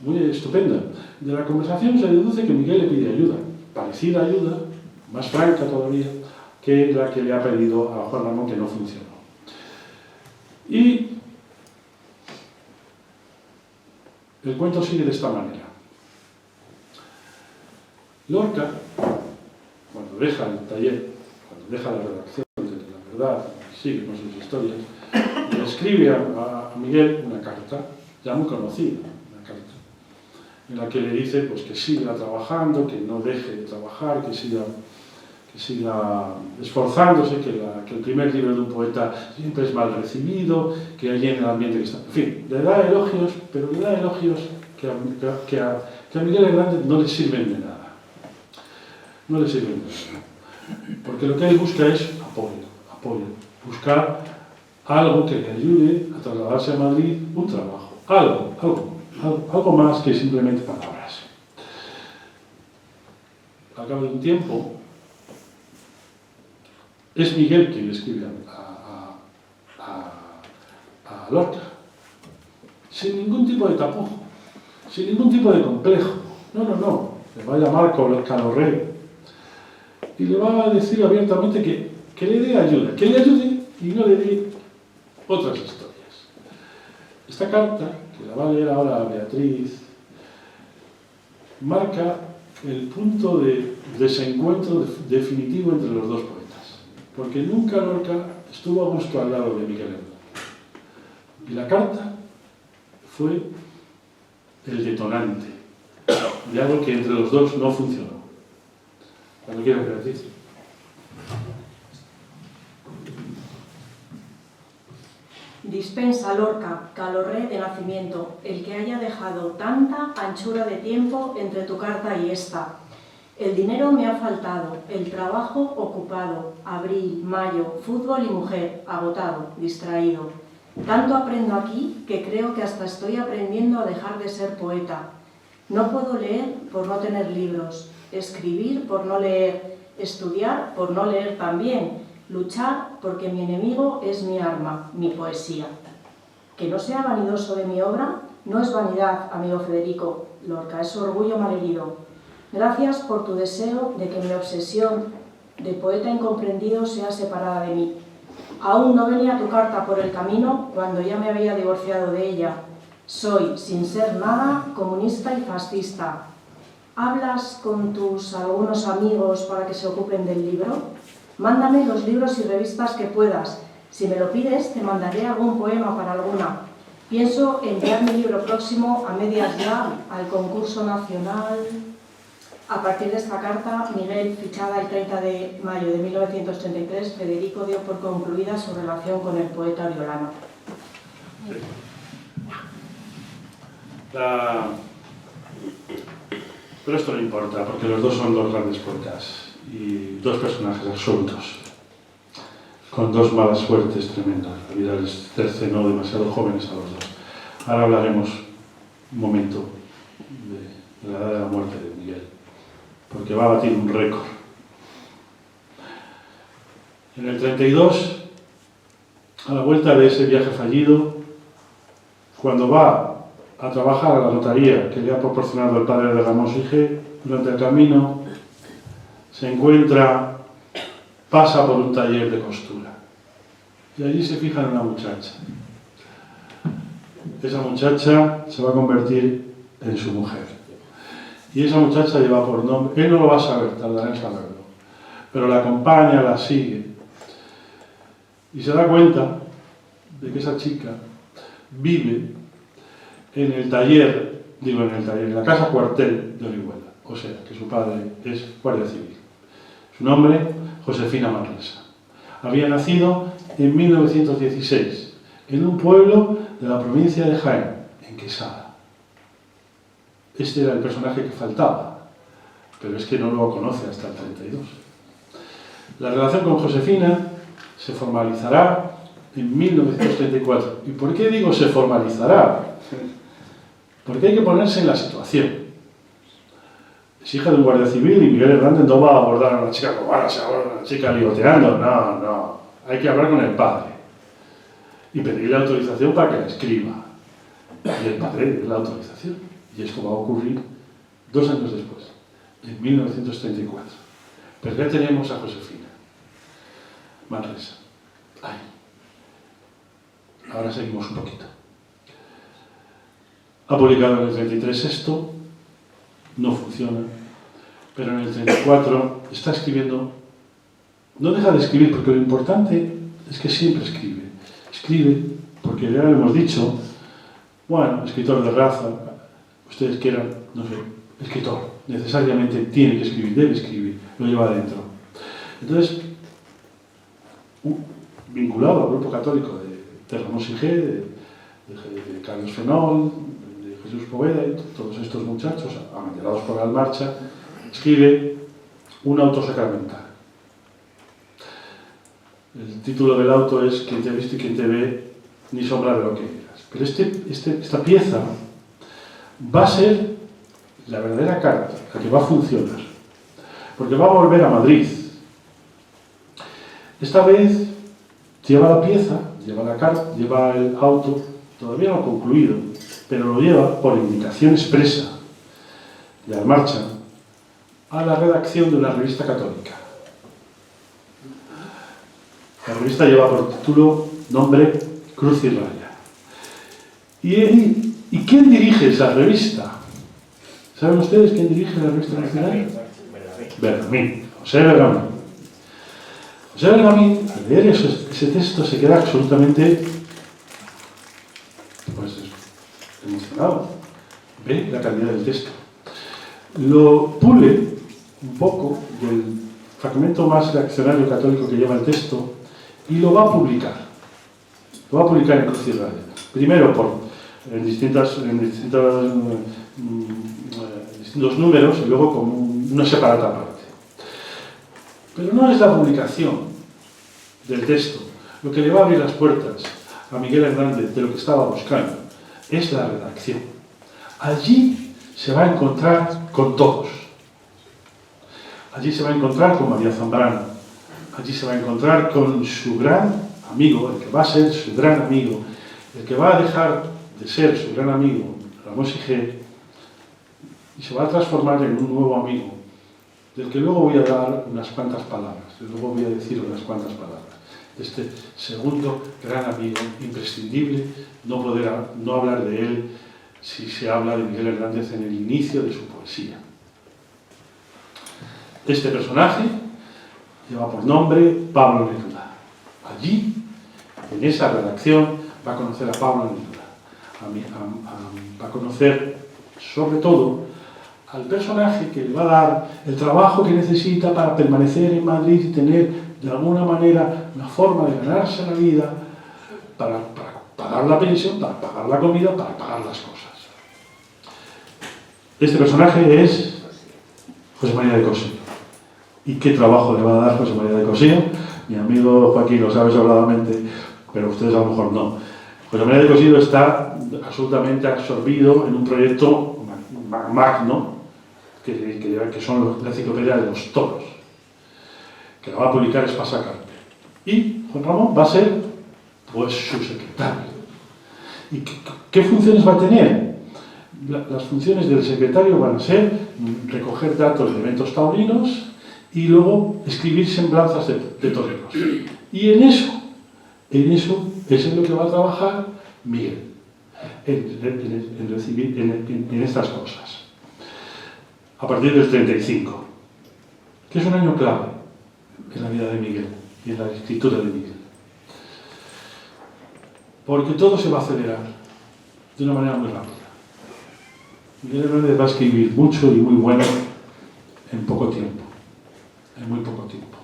muy estupenda. De la conversación se deduce que Miguel le pide ayuda, parecida ayuda, más franca todavía, que la que le ha pedido a Juan Ramón, que no funcionó. Y el cuento sigue de esta manera. Lorca, cuando deja el taller, cuando deja la redacción de La Verdad, sigue con sus historias, le escribe a Miguel una carta, ya muy conocida, una carta, en la que le dice pues, que siga trabajando, que no deje de trabajar, que siga esforzándose, que el primer libro de un poeta siempre es mal recibido, que allí en el ambiente que está... En fin, le da elogios, pero le da elogios que a Miguel Hernández no le sirven de nada. No le sirven de nada. Porque lo que él busca es apoyo. Buscar algo que le ayude a trasladarse a Madrid, un trabajo. algo más que simplemente palabras. Al cabo de un tiempo, es Miguel quien le escribe a Lorca, sin ningún tipo de tapujo, sin ningún tipo de complejo. No, le va a llamar Calorré y le va a decir abiertamente que le dé ayuda, que le ayude y no le dé otras historias. Esta carta, que la va a leer ahora Beatriz, marca el punto de desencuentro definitivo entre los dos poetas, porque nunca Lorca estuvo a gusto al lado de Miguel Hernández. Y la carta fue el detonante de algo que entre los dos no funcionó. Cuando quieras, Beatriz. Dispensa, Lorca, Calorré de nacimiento, el que haya dejado tanta anchura de tiempo entre tu carta y esta. El dinero me ha faltado, el trabajo ocupado, abril, mayo, fútbol y mujer, agotado, distraído. Tanto aprendo aquí que creo que hasta estoy aprendiendo a dejar de ser poeta. No puedo leer por no tener libros, escribir por no leer, estudiar por no leer también, luchar porque mi enemigo es mi arma, mi poesía. Que no sea vanidoso de mi obra no es vanidad, amigo Federico Lorca, es orgullo malherido. Gracias por tu deseo de que mi obsesión de poeta incomprendido sea separada de mí. Aún no venía tu carta por el camino cuando ya me había divorciado de ella. Soy, sin ser nada, comunista y fascista. ¿Hablas con tus algunos amigos para que se ocupen del libro? Mándame los libros y revistas que puedas. Si me lo pides, te mandaré algún poema para alguna. Pienso enviar mi libro próximo a medias ya al concurso nacional. A partir de esta carta, Miguel, fichada el 30 de mayo de 1933, Federico dio por concluida su relación con el poeta oriolano. Sí. Pero esto no importa, porque los dos son dos grandes poetas y dos personajes absolutos, con dos malas suertes tremendas. La vida les cercenó demasiado jóvenes a los dos. Ahora hablaremos un momento de la edad de la muerte de Miguel, porque va a batir un récord. En el 32, a la vuelta de ese viaje fallido, cuando va a trabajar a la notaría que le ha proporcionado el padre de Ramón Sige, durante el camino se encuentra, pasa por un taller de costura y allí se fija en una muchacha. Esa muchacha se va a convertir en su mujer y esa muchacha lleva por nombre, él no lo va a saber, tardará en saberlo, pero la acompaña, la sigue y se da cuenta de que esa chica vive en el taller, en la casa cuartel de Orihuela, o sea, que su padre es guardia civil. Su nombre, Josefina Manresa. Había nacido en 1916, en un pueblo de la provincia de Jaén, en Quesada. Este era el personaje que faltaba, pero es que no lo conoce hasta el 32. La relación con Josefina se formalizará en 1934. ¿Y por qué digo se formalizará? Porque hay que ponerse en la situación. Es hija de un guardia civil y Miguel Hernández no va a abordar a una chica como ahora se aborda a una chica ligoteando. No. Hay que hablar con el padre y pedirle autorización para que la escriba. Y el padre le da la autorización. Y esto va a ocurrir 2 años después, en 1934. Pero ya tenemos a Josefina Manresa. Ay. Ahora seguimos un poquito. Ha publicado en el 33 esto, no funciona, pero en el 34 está escribiendo, no deja de escribir, porque lo importante es que siempre escribe. Escribe porque ya lo hemos dicho, bueno, escritor de raza, ustedes quieran, no sé, escritor, necesariamente tiene que escribir, debe escribir, lo lleva adentro. Entonces, vinculado al grupo católico de Ramón Sige, de Carlos Fenol, de Jesús Poveda y todos estos muchachos, abanderados por la marcha, escribe un auto sacramental. El título del auto es "Quien te ha visto y quien te ve, ni sombra de lo que eras". Pero esta pieza va a ser la verdadera carta, la que va a funcionar, porque va a volver a Madrid. Esta vez lleva la pieza, lleva la carta, lleva el auto, todavía no concluido, pero lo lleva por indicación expresa, ya en marcha, a la redacción de una revista católica. La revista lleva por título, nombre, Cruz y Raya. ¿Y quién dirige esa revista? ¿Saben ustedes quién dirige la revista nacional? Bergamín, José Bergamín. José Bergamín, al leer ese texto, se queda absolutamente emocionado. Ve la calidad del texto. Lo pule un poco del fragmento más reaccionario católico que lleva el texto y lo va a publicar. Lo va a publicar en Cruz y Raya. Primero en distintos números y luego con una separata aparte. Pero no es la publicación del texto lo que le va a abrir las puertas a Miguel Hernández de lo que estaba buscando, es la redacción. Allí se va a encontrar con todos. Allí se va a encontrar con María Zambrano. Allí se va a encontrar con su gran amigo, el que va a ser su gran amigo, el que va a dejar de ser su gran amigo, Ramón Siger, y se va a transformar en un nuevo amigo, del que luego voy a dar unas cuantas palabras, luego voy a decir unas cuantas palabras. Este segundo gran amigo, imprescindible, no hablar de él si se habla de Miguel Hernández en el inicio de su poesía. Este personaje lleva por nombre Pablo Neruda. Allí, en esa redacción, va a conocer a Pablo Neruda. Va a conocer, sobre todo, al personaje que le va a dar el trabajo que necesita para permanecer en Madrid y tener, de alguna manera, una forma de ganarse la vida para pagar la pensión, para pagar la comida, para pagar las cosas. Este personaje es José María de Cossío. ¿Y qué trabajo le va a dar José María de Cossío? Mi amigo Joaquín lo sabe sobradamente, pero ustedes a lo mejor no. José María de Cossío está absolutamente absorbido en un proyecto magno, que son la enciclopedia de los toros, que la va a publicar Espasa Calpe. Y Juan Ramón va a ser, pues, su secretario. ¿Y qué funciones va a tener? Las funciones del secretario van a ser recoger datos de eventos taurinos y luego escribir semblanzas de toreros. Y en eso es en lo que va a trabajar Miguel, en estas cosas. A partir del 35, que es un año clave en la vida de Miguel y en la escritura de Miguel. Porque todo se va a acelerar de una manera muy rápida. Miguel Hernández va a escribir mucho y muy bueno en poco tiempo, en muy poco tiempo.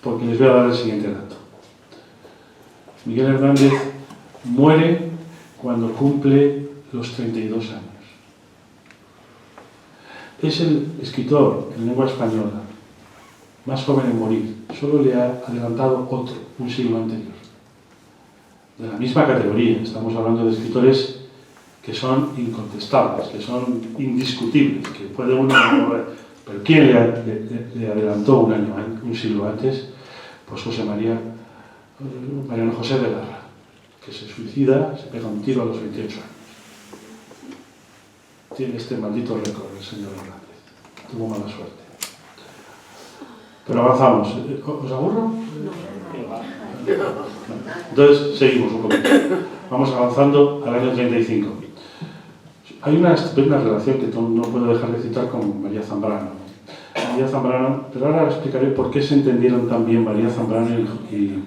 Porque les voy a dar el siguiente dato. Miguel Hernández muere cuando cumple los 32 años. Es el escritor en lengua española más joven en morir. Solo le ha adelantado otro, un siglo anterior. De la misma categoría. Estamos hablando de escritores que son incontestables, que son indiscutibles, que puede uno mover. Pero ¿quién le adelantó un siglo antes? Pues Mariano José de Larra, que se suicida, se pega un tiro a los 28 años. Tiene este maldito récord el señor Hernández. Tuvo mala suerte. Pero avanzamos. ¿Os aburro? Entonces, seguimos un poquito. Vamos avanzando al año 35. Hay una estupenda relación que no puedo dejar de citar con María Zambrano. María Zambrano, pero ahora explicaré por qué se entendieron tan bien María Zambrano y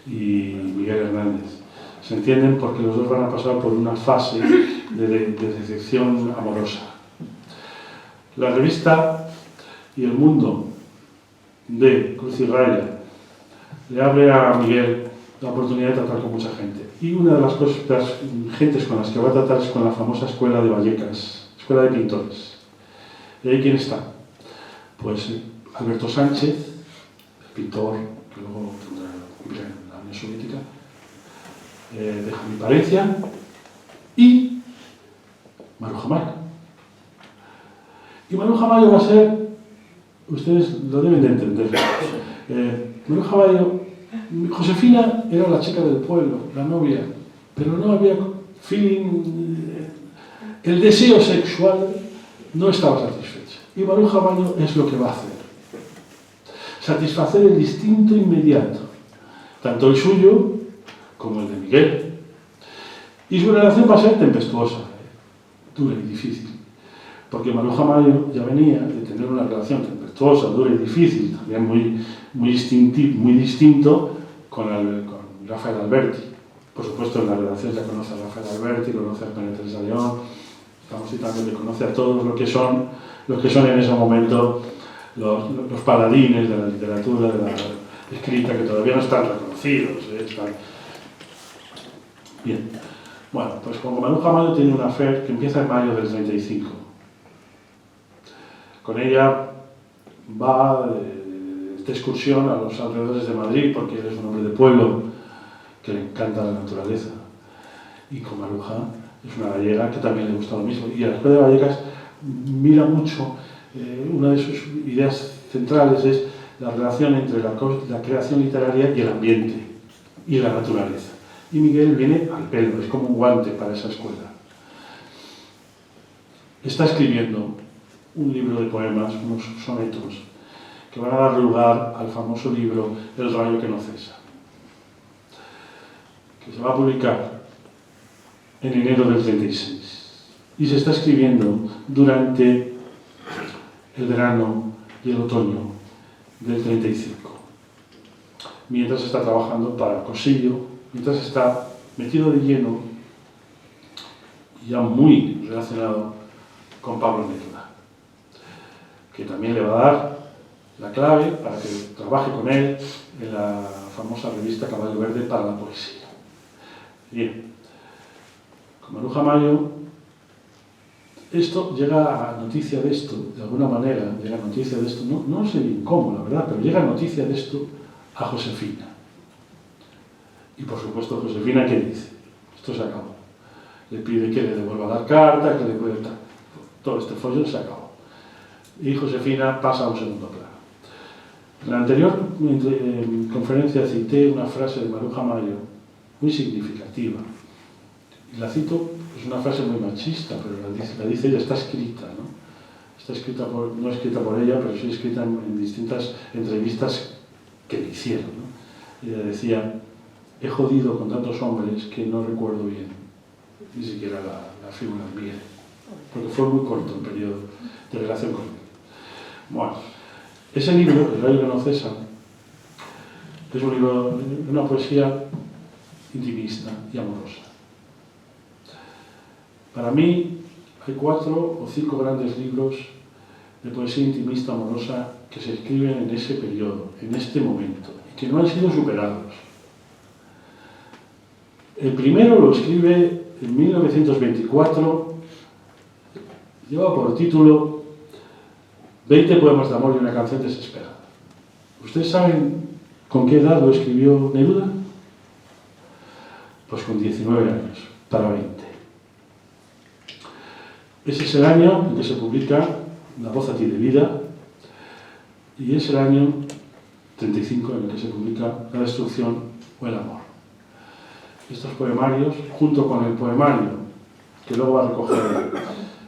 Miguel Hernández. Se entienden porque los dos van a pasar por una fase de decepción amorosa. La revista y el mundo de Cruz y Raya le abre a Miguel la oportunidad de tratar con mucha gente. Y una de las gentes con las que va a tratar es con la famosa escuela de Vallecas, escuela de pintores. ¿Y ahí quién está? Pues Alberto Sánchez, el pintor que luego tendrá en la Unión Soviética, de Jaime Palencia y Maruja Mayo. Y Maruja Mayo va a ser, ustedes lo deben de entender, Maruja Mayo, Josefina era la chica del pueblo, la novia, pero no había feeling, el deseo sexual no estaba satisfecho. Y Maruja Mayo es lo que va a hacer. Satisfacer el instinto inmediato, tanto el suyo como el de Miguel. Y su relación va a ser tempestuosa, dura y difícil. Porque Maruja Mayo ya venía de tener una relación tempestuosa, dura y difícil, también muy distinto con Rafael Alberti. Por supuesto, en la redacción ya conoce a Rafael Alberti, conoce a María Teresa León, estamos citando, le conoce a todos los que son en ese momento los paladines de la literatura, de la escrita, que todavía no están reconocidos. Bien. Bueno, pues como Maruja Mayo tiene una affair que empieza en mayo del 35. Con ella va de excursión a los alrededores de Madrid, porque él es un hombre de pueblo que le encanta la naturaleza. Y con Maruja es una gallega que también le gusta lo mismo. Y a la Escuela de Vallecas mira mucho, una de sus ideas centrales es la relación entre la creación literaria y el ambiente y la naturaleza. Y Miguel viene al pelo, es como un guante para esa escuela. Está escribiendo un libro de poemas, unos sonetos, que van a dar lugar al famoso libro El rayo que no cesa, que se va a publicar en enero del 36. Y se está escribiendo durante el verano y el otoño del 35. Mientras está trabajando para Cosillo, mientras está metido de lleno, ya muy relacionado con Pablo Neruda, que también le va a dar la clave para que trabaje con él en la famosa revista Caballo Verde para la poesía. Bien, con Maruja Mayo, esto llega a noticia de esto, de alguna manera, llega a noticia de esto, no sé bien cómo, la verdad, pero llega a noticia de esto a Josefina. Y por supuesto, Josefina, ¿qué dice? Esto se acabó. Le pide que le devuelva la carta, que le puede... Todo este follón se acabó. Y Josefina pasa a un segundo plano. En la anterior conferencia cité una frase de Maruja Mayo muy significativa. Y la cito, es una frase muy machista, pero la dice ella, está escrita, ¿no? Está escrita no escrita por ella, pero sí escrita en distintas entrevistas que le hicieron, ¿no? Ella decía: he jodido con tantos hombres que no recuerdo bien ni siquiera la figura de Miguel, porque fue muy corto el periodo de relación con él. Bueno, ese libro, El rayo que no cesa, es un libro de una poesía intimista y amorosa. Para mí hay 4 o 5 grandes libros de poesía intimista amorosa que se escriben en ese periodo, en este momento, y que no han sido superados. El primero lo escribe en 1924, lleva por título 20 poemas de amor y una canción desesperada. ¿Ustedes saben con qué edad lo escribió Neruda? Pues con 19 años, para 20. Ese es el año en que se publica La voz a ti de vida, y es el año 35 en el que se publica La destrucción o el amor. Estos poemarios, junto con el poemario que luego va a recoger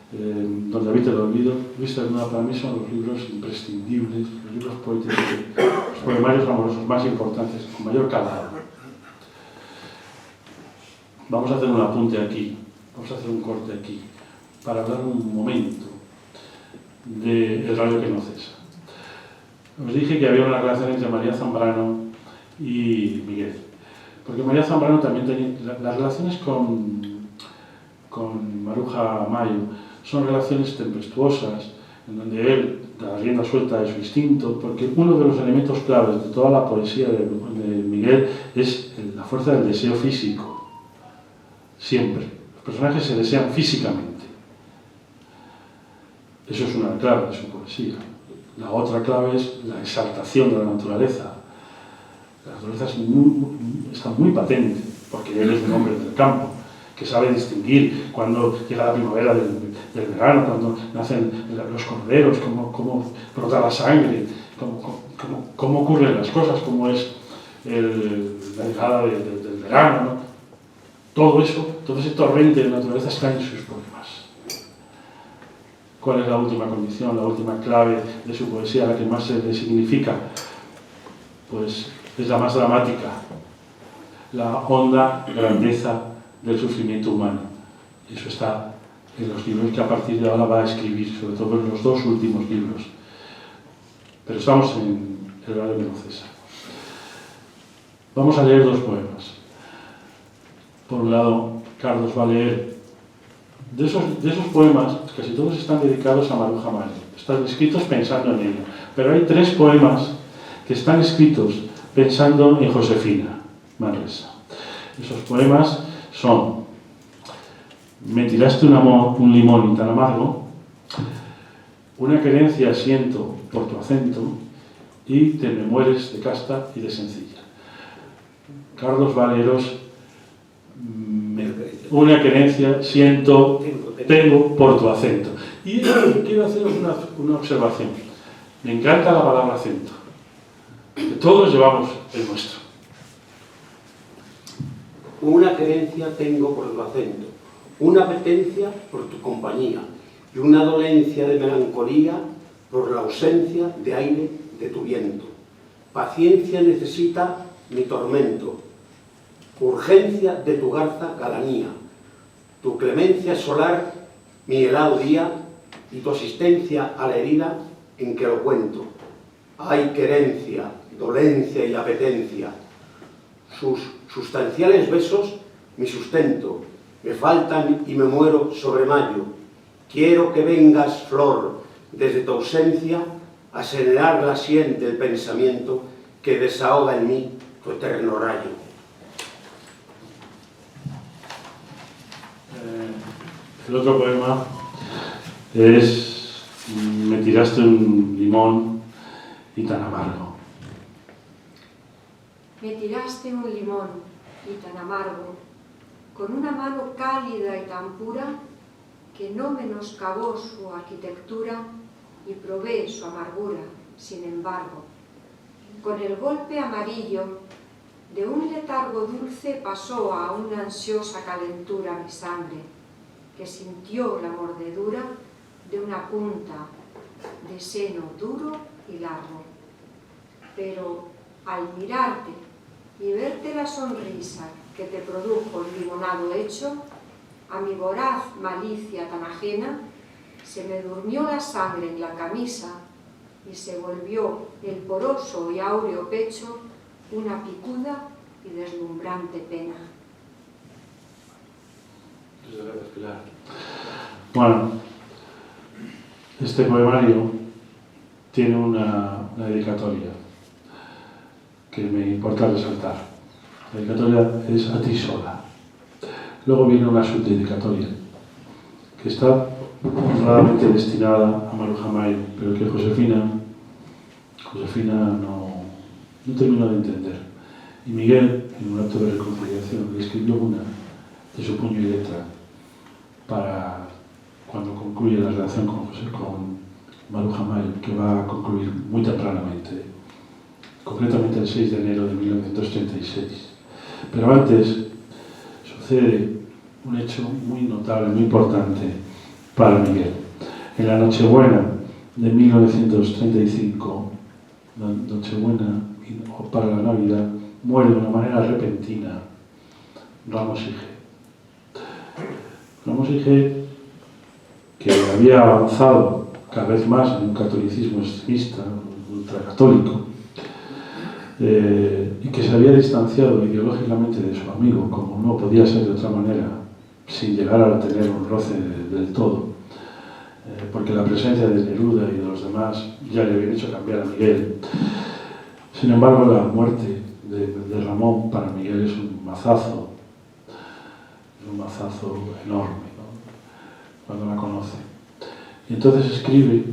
Donde habita el olvido, Luis Cernuda, para mí son los libros imprescindibles, los libros poéticos, los poemarios amorosos más importantes, con mayor calado. Vamos a hacer un apunte aquí, vamos a hacer un corte aquí, para hablar un momento de El rayo que no cesa. Os dije que había una relación entre María Zambrano y Miguel, porque María Zambrano también tenía... Las relaciones con Maruja Mayo son relaciones tempestuosas, en donde él da rienda suelta de su instinto, porque uno de los elementos claves de toda la poesía de Miguel es la fuerza del deseo físico. Siempre. Los personajes se desean físicamente. Eso es una clave de su poesía. La otra clave es la exaltación de la naturaleza. La naturaleza está muy patente. porque él es un hombre del campo, que sabe distinguir cuando llega la primavera del verano, cuando nacen los corderos, cómo brota la sangre, cómo ocurren las cosas, cómo es la llegada del verano, ¿no? Todo eso, todo ese torrente de naturaleza está en sus poemas. ¿Cuál es la última condición, la última clave de su poesía, la que más se le significa? Pues es la más dramática, la honda grandeza del sufrimiento humano. Y eso está en los libros que a partir de ahora va a escribir, sobre todo en los dos últimos libros. Pero estamos en el Valle de César. Vamos a leer dos poemas. Por un lado, Carlos va a leer de esos poemas, casi todos están dedicados a Maruja Mari, están escritos pensando en ella, pero hay 3 poemas que están escritos pensando en Josefina Manresa. Esos poemas son Me tiraste un limón y tan amargo, Una querencia siento por tu acento y Te me mueres de casta y de sencilla. Carlos va a leeros Una querencia siento, tengo por tu acento. Y quiero haceros una observación. Me encanta la palabra acento. Todos llevamos el nuestro. Una querencia tengo por tu acento, una apetencia por tu compañía y una dolencia de melancolía por la ausencia de aire de tu viento. Paciencia necesita mi tormento, urgencia de tu garza galanía, tu clemencia solar mi helado día y tu asistencia a la herida en que lo cuento. Hay querencia, dolencia y apetencia. Sus sustanciales besos mi sustento, me faltan y me muero sobre mayo. Quiero que vengas, flor, desde tu ausencia a serenar la sien del pensamiento que desahoga en mí tu eterno rayo. El otro poema es Me tiraste un limón y tan amargo. Me tiraste un limón y tan amargo, con una mano cálida y tan pura, que no menoscabó su arquitectura y probé su amargura, sin embargo. Con el golpe amarillo de un letargo dulce pasó a una ansiosa calentura mi sangre, que sintió la mordedura de una punta de seno duro y largo. Pero al mirarte y verte la sonrisa que te produjo el limonado hecho, a mi voraz malicia tan ajena, se me durmió la sangre en la camisa y se volvió el poroso y áureo pecho una picuda y deslumbrante pena. Bueno, este poemario tiene una dedicatoria que me importa resaltar. La dedicatoria es a ti sola. Luego viene una subdedicatoria que está honradamente destinada a Maruja Mari, pero que Josefina no terminó de entender. Y Miguel, en un acto de reconciliación, le escribió una de su puño y letra para cuando concluye la relación con Maruja Mari, que va a concluir muy tempranamente, concretamente el 6 de enero de 1936. Pero antes sucede un hecho muy notable, muy importante para Miguel. En la Nochebuena de 1935, la Nochebuena o para la Navidad, muere de una manera repentina Ramos y G. Ramos y G, que había avanzado cada vez más en un catolicismo extremista, ultracatólico, y que se había distanciado ideológicamente de su amigo, como no podía ser de otra manera, sin llegar a tener un roce del todo, porque la presencia de Neruda y de los demás ya le habían hecho cambiar a Miguel. Sin embargo, la muerte de Ramón para Miguel es un mazazo enorme, ¿no?, cuando la conoce. Y entonces escribe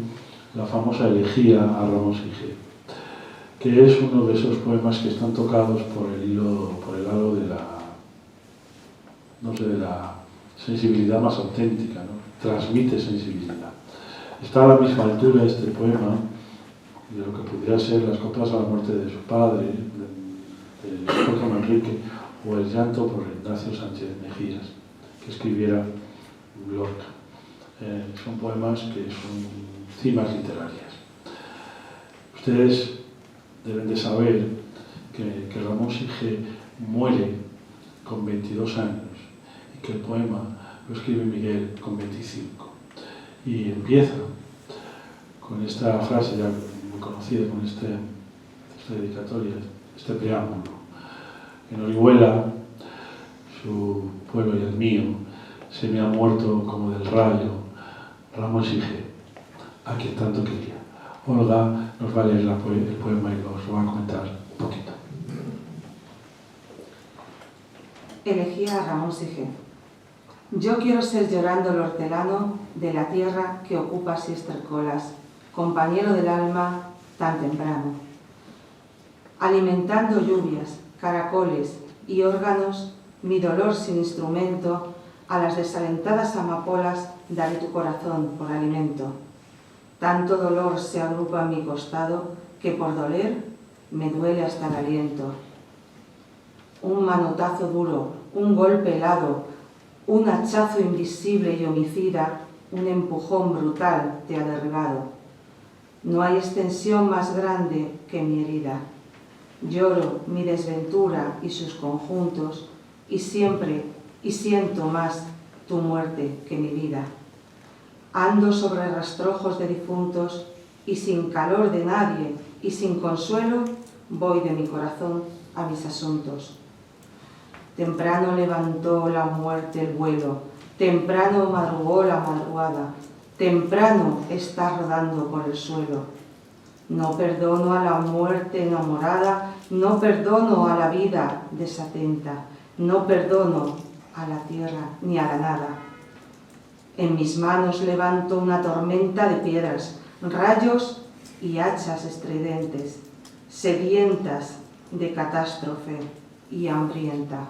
la famosa elegía a Ramos y G, que es uno de esos poemas que están tocados por el halo no sé, de la sensibilidad más auténtica, ¿no? Transmite sensibilidad. Está a la misma altura este poema de lo que pudiera ser las coplas a la muerte de su padre, de Jorge Manrique, o el llanto por Ignacio Sánchez Mejías, que escribiera Lorca. Son poemas que son cimas literarias. Ustedes deben de saber que Ramón Sige muere con 22 años y que el poema lo escribe Miguel con 25. Y empieza con esta frase ya muy conocida, con esta dedicatoria, este preámbulo. En Orihuela, su pueblo y el mío, se me ha muerto como del rayo Ramón Sige, a quien tanto quería. Olga nos va a leer el poema y nos va a comentar un poquito. Elegía a Ramón Sige. Yo quiero ser llorando el hortelano de la tierra que ocupas y estercolas, compañero del alma tan temprano. Alimentando lluvias, caracoles y órganos, mi dolor sin instrumento, a las desalentadas amapolas daré tu corazón por alimento. Tanto dolor se agrupa en mi costado que por doler me duele hasta el aliento. Un manotazo duro, un golpe helado, un hachazo invisible y homicida, un empujón brutal te ha derribado. No hay extensión más grande que mi herida. Lloro mi desventura y sus conjuntos, y siempre y siento más tu muerte que mi vida. Ando sobre rastrojos de difuntos, y sin calor de nadie y sin consuelo, voy de mi corazón a mis asuntos. Temprano levantó la muerte el vuelo, temprano madrugó la madrugada, temprano está rodando por el suelo. No perdono a la muerte enamorada, no perdono a la vida desatenta, no perdono a la tierra ni a la nada. En mis manos levanto una tormenta de piedras, rayos y hachas estridentes, sedientas de catástrofe y hambrienta.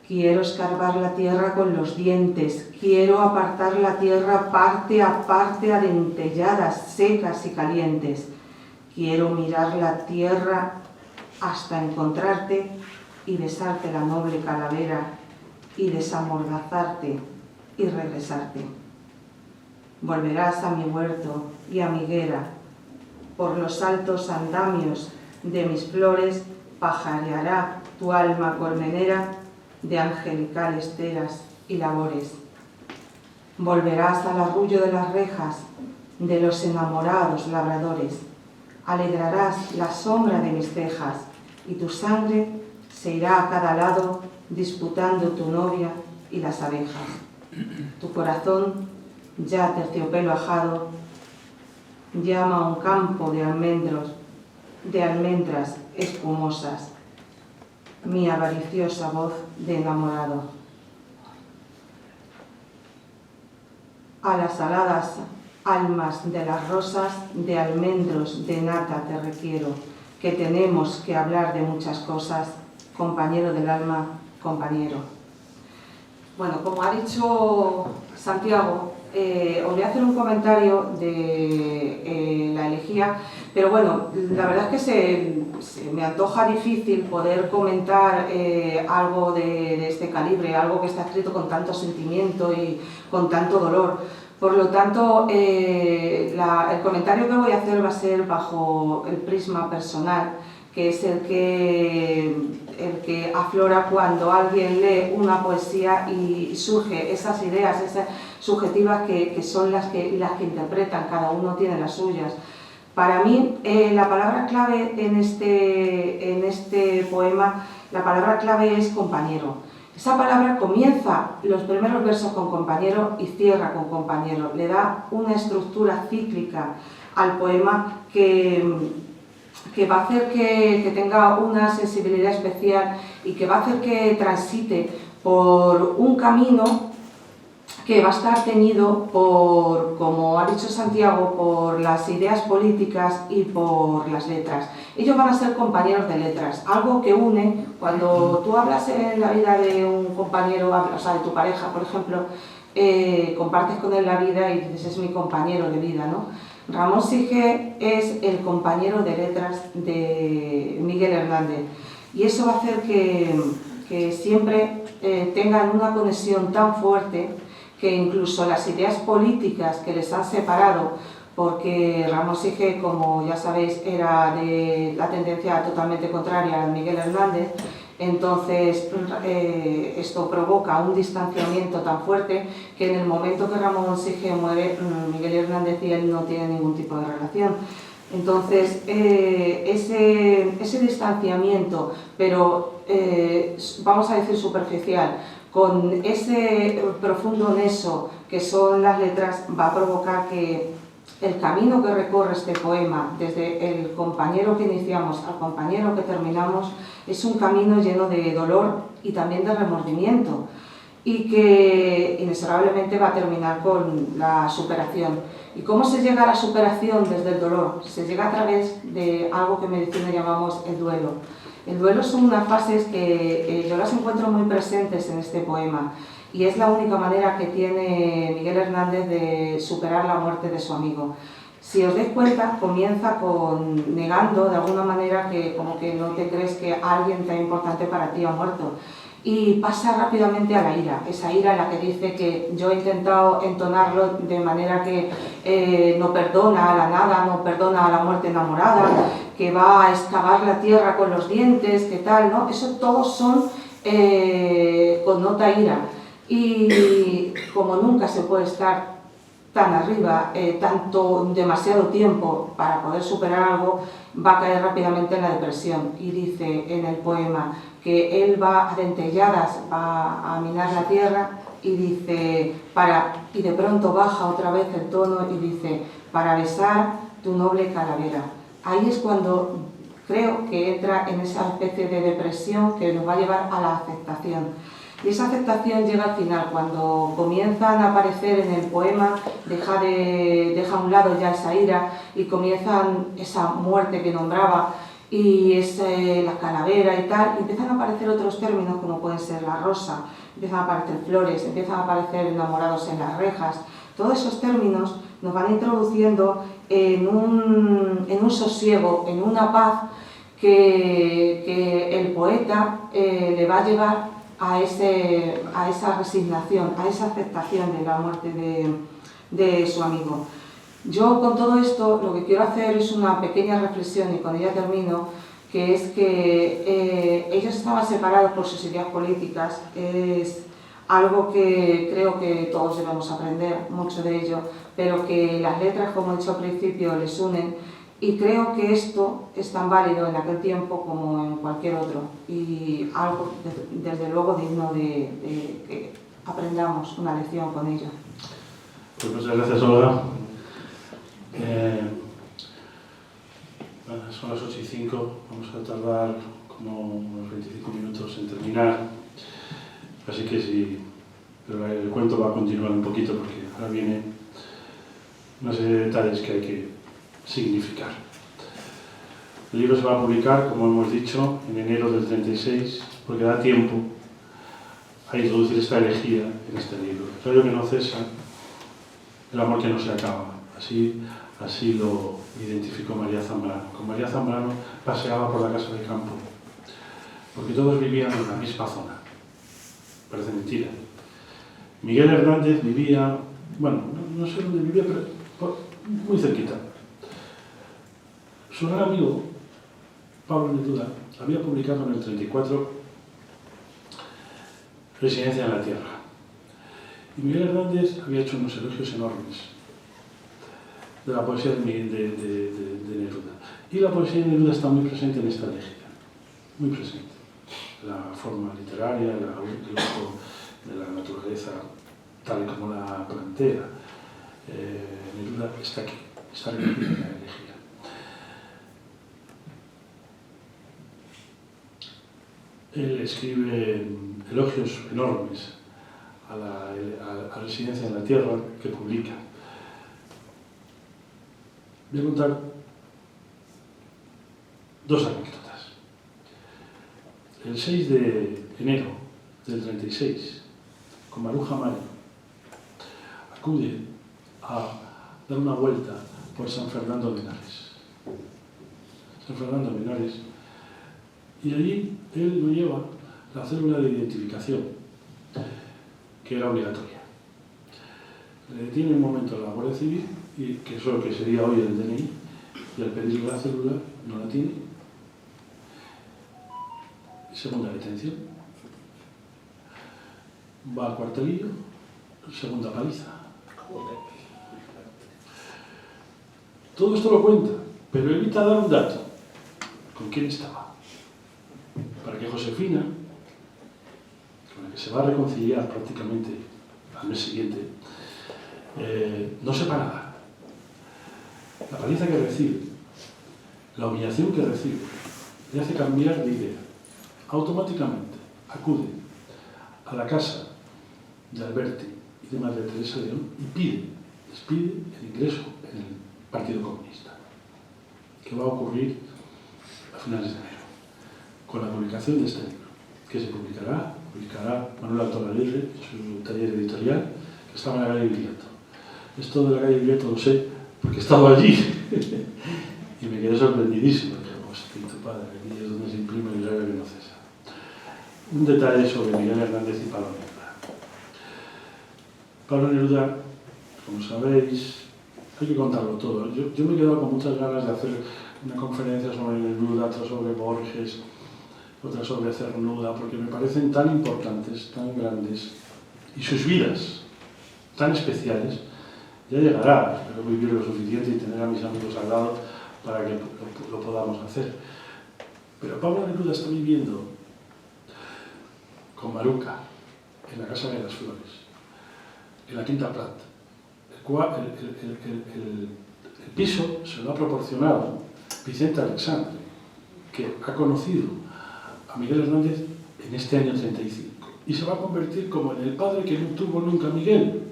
Quiero escarbar la tierra con los dientes, quiero apartar la tierra parte a parte adentelladas, secas y calientes. Quiero mirar la tierra hasta encontrarte y besarte la noble calavera y desamordazarte y regresarte. Volverás a mi huerto y a mi higuera, por los altos andamios de mis flores pajareará tu alma colmenera de angelicales teras y labores. Volverás al arrullo de las rejas de los enamorados labradores, alegrarás la sombra de mis cejas y tu sangre se irá a cada lado disputando tu novia y las abejas. Tu corazón, ya terciopelo ajado, llama a un campo de almendras espumosas, mi avariciosa voz de enamorado. A las aladas almas de las rosas, de almendros, de nata te requiero, que tenemos que hablar de muchas cosas, compañero del alma, compañero. Bueno, como ha dicho Santiago, os voy a hacer un comentario de la elegía, pero bueno, la verdad es que se me antoja difícil poder comentar algo de este calibre, algo que está escrito con tanto sentimiento y con tanto dolor. Por lo tanto, el comentario que voy a hacer va a ser bajo el prisma personal, que es el que aflora cuando alguien lee una poesía y surge esas ideas, esas subjetivas que son las que interpretan, cada uno tiene las suyas. Para mí, la palabra clave en este poema, la palabra clave es compañero. Esa palabra comienza los primeros versos con compañero y cierra con compañero. Le da una estructura cíclica al poema que va a hacer que tenga una sensibilidad especial y que va a hacer que transite por un camino que va a estar teñido por, como ha dicho Santiago, por las ideas políticas y por las letras. Ellos van a ser compañeros de letras, algo que une, cuando tú hablas en la vida de un compañero, o sea, de tu pareja, por ejemplo, compartes con él la vida y dices, es mi compañero de vida, ¿no? Ramón Sige es el compañero de letras de Miguel Hernández y eso va a hacer que siempre tengan una conexión tan fuerte que incluso las ideas políticas que les han separado, porque Ramón Sige, como ya sabéis, era de la tendencia totalmente contraria a Miguel Hernández, entonces esto provoca un distanciamiento tan fuerte que en el momento que Ramón Sige muere, Miguel Hernández y él no tienen ningún tipo de relación. Entonces, ese distanciamiento, pero vamos a decir superficial, con ese profundo nexo que son las letras, va a provocar que el camino que recorre este poema, desde el compañero que iniciamos al compañero que terminamos, es un camino lleno de dolor y también de remordimiento, y que inexorablemente va a terminar con la superación. ¿Y cómo se llega a la superación desde el dolor? Se llega a través de algo que en medicina llamamos el duelo. El duelo son unas fases que yo las encuentro muy presentes en este poema y es la única manera que tiene Miguel Hernández de superar la muerte de su amigo. Si os dais cuenta, comienza con negando de alguna manera que como que no te crees que alguien tan importante para ti ha muerto. Y pasa rápidamente a la ira, esa ira en la que dice que yo he intentado entonarlo de manera que no perdona a la nada, no perdona a la muerte enamorada, que va a excavar la tierra con los dientes, que tal, ¿no? Eso todos son con nota ira. Y como nunca se puede estar tan arriba, demasiado tiempo para poder superar algo, va a caer rápidamente en la depresión. Y dice en el poema que él va a dentelladas, va a minar la tierra y dice, y de pronto baja otra vez el tono y dice, para besar tu noble calavera. Ahí es cuando creo que entra en esa especie de depresión que nos va a llevar a la aceptación. Y esa aceptación llega al final, cuando comienzan a aparecer en el poema, deja a un lado ya esa ira y comienzan esa muerte que nombraba y es la calavera y tal, y empiezan a aparecer otros términos como pueden ser la rosa, empiezan a aparecer flores, empiezan a aparecer enamorados en las rejas. Todos esos términos nos van introduciendo en un sosiego, en una paz que el poeta le va a llevar a esa resignación, a esa aceptación de la muerte de su amigo. Yo con todo esto lo que quiero hacer es una pequeña reflexión y con ella termino, que es que ellos estaban separados por sus ideas políticas, es algo que creo que todos debemos aprender, mucho de ello, pero que las letras, como he dicho al principio, les unen. Y creo que esto es tan válido en aquel tiempo como en cualquier otro y algo desde luego digno de que aprendamos una lección con ello. Pues muchas gracias, Olga. Son las 8:05, vamos a tardar como unos 25 minutos en terminar, así que sí, pero el cuento va a continuar un poquito porque ahora viene una serie de detalles que hay que significar. El libro se va a publicar, como hemos dicho, en enero del 36, porque da tiempo a introducir esta elegía en este libro. El rayo que no cesa, el amor que no se acaba. Así lo identificó María Zambrano. Con María Zambrano paseaba por la casa de campo, porque todos vivían en la misma zona. Parece mentira. Miguel Hernández vivía, bueno, no sé dónde vivía, pero muy cerquita. Su gran amigo, Pablo Neruda, había publicado en el 34 Residencia en la Tierra. Y Miguel Hernández había hecho unos elogios enormes de la poesía de Neruda. Y la poesía de Neruda está muy presente en esta elegía, muy presente. La forma literaria, el uso de la naturaleza tal y como la plantea Neruda está aquí, está recogida en la elegía. Él escribe elogios enormes a la Residencia en la Tierra, que publica. Voy a contar dos anécdotas. El 6 de enero del 36, con Maruja Mayo, acude a dar una vuelta por San Fernando de Henares. San Fernando de Henares, y allí él lo lleva la cédula de identificación, que era obligatoria. Le detiene un momento la Guardia Civil, y que es lo que sería hoy el DNI, y al pedirle la cédula no la tiene. Segunda detención. Va al cuartelillo, segunda paliza. Todo esto lo cuenta, pero evita dar un dato. ¿Con quién estaba? Para que Josefina, con la que se va a reconciliar prácticamente al mes siguiente, no sepa nada. La paliza que recibe, la humillación que recibe, le hace cambiar de idea. Automáticamente acude a la casa de Alberti y de Madre Teresa León y les pide el ingreso en el Partido Comunista, que va a ocurrir a finales de enero, con la publicación de este libro, que se publicará Manuel Altor Aguirre en su taller editorial, que estaba en la calle Viriato. Esto de la calle Viriato lo sé porque estaba allí y me quedé sorprendidísimo. Pues tu padre, aquí es donde se imprime el diario que no cesa. Un detalle sobre Miguel Hernández y Pablo Neruda. Pablo Neruda, como sabéis, hay que contarlo todo. Yo me he quedado con muchas ganas de hacer una conferencia sobre Neruda, otra sobre Borges, otra sobre Cernuda, porque me parecen tan importantes, tan grandes, y sus vidas tan especiales. Ya llegará, espero vivir lo suficiente y tener a mis amigos al lado para que lo podamos hacer. Pero Pablo Neruda está viviendo con Maruca en la Casa de las Flores, en la Quinta Prat. El piso se lo ha proporcionado Vicente Alexandre, que ha conocido a Miguel Hernández en este año 35 y se va a convertir como en el padre que no tuvo nunca Miguel.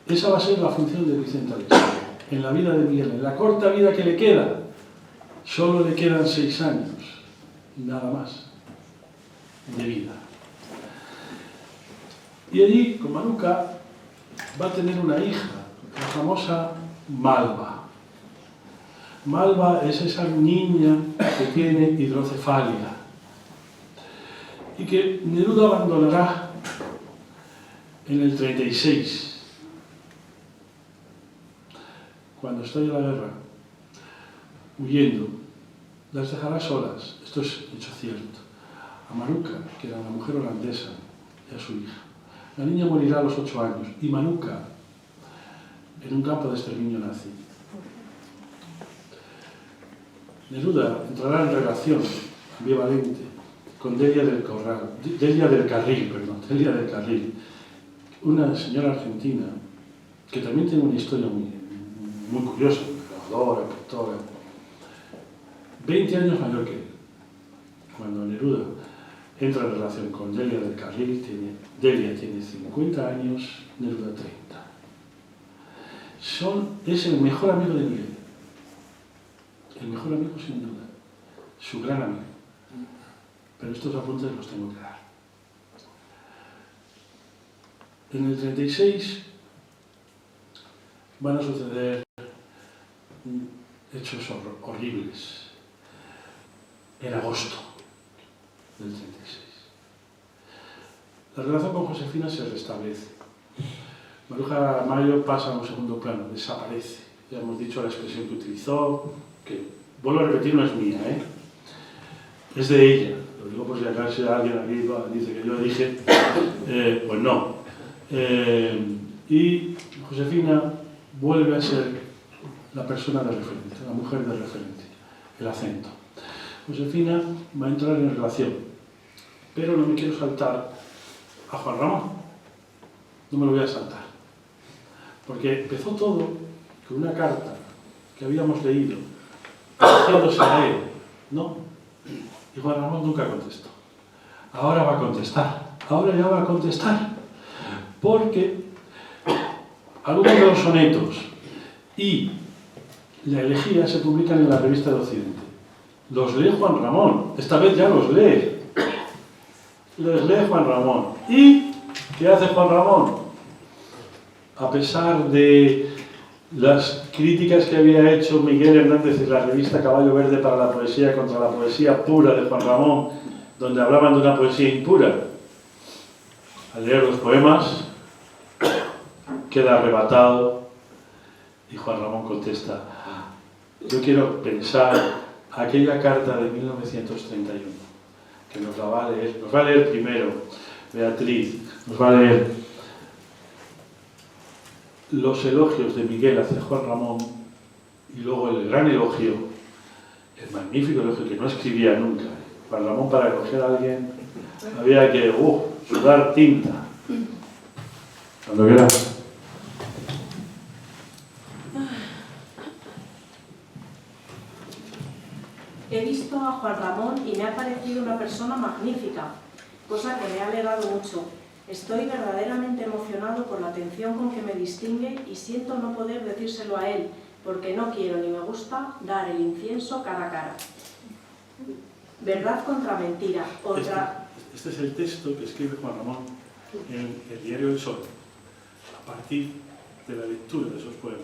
Esa va a ser la función de Vicente Alexandre en la vida de Miguel, en la corta vida que le queda. Solo le quedan 6 años, nada más, de vida. Y allí, con Maruca, va a tener una hija, la famosa Malva. Malva es esa niña que tiene hidrocefalia y que Neruda abandonará en el 36, cuando estalla la guerra, huyendo. Las dejará solas, esto es hecho cierto, a Maruca, que era una mujer holandesa, y a su hija. La niña morirá a los 8 años, y Maruca, en un campo de exterminio nazi. Neruda entrará en relación ambivalente con Delia del Carril, una señora argentina que también tiene una historia muy curiosa, grabadora, pintora, 20 años mayor que él. Cuando Neruda entra en relación con Delia del Carril, Delia tiene 50 años, Neruda 30. Es el mejor amigo de Miguel. El mejor amigo sin duda. Su gran amigo. Pero estos apuntes los tengo que dar. En el 36 van a suceder hechos horribles. En agosto del 36. La relación con Josefina se restablece. Maruja Mayo pasa a un segundo plano, desaparece. Ya hemos dicho la expresión que utilizó, que vuelvo a repetir, no es mía, es de ella. Lo digo por si acaso alguien aquí dice que yo dije, pues no. Y Josefina vuelve a ser la persona de referencia, la mujer de referencia, el acento. Josefina va a entrar en relación, pero no me quiero saltar a Juan Ramón, no me lo voy a saltar, porque empezó todo con una carta que habíamos leído, dirigiéndose a él, ¿no? Y Juan Ramón nunca contestó. Ahora va a contestar, ahora ya va a contestar, porque algunos de los sonetos y la elegía se publican en la Revista de Occidente. Los lee Juan Ramón, esta vez ya los lee. Los lee Juan Ramón. ¿Y qué hace Juan Ramón? A pesar de las críticas que había hecho Miguel Hernández en la revista Caballo Verde para la poesía contra la poesía pura de Juan Ramón, donde hablaban de una poesía impura, al leer los poemas queda arrebatado y Juan Ramón contesta: yo quiero pensar aquella carta de 1931, que nos la va a leer. Nos va a leer primero Beatriz, nos va a leer los elogios de Miguel hacia Juan Ramón y luego el gran elogio, el magnífico elogio que no escribía nunca. Juan Ramón, para elogiar a alguien había que sudar tinta. Cuando quieras. He visto a Juan Ramón y me ha parecido una persona magnífica, cosa que me ha alegrado mucho. Estoy verdaderamente emocionado por la atención con que me distingue y siento no poder decírselo a él, porque no quiero ni me gusta dar el incienso cara a cara. Verdad contra mentira. Este es el texto que escribe Juan Ramón en el diario El Sol, a partir de la lectura de esos poemas.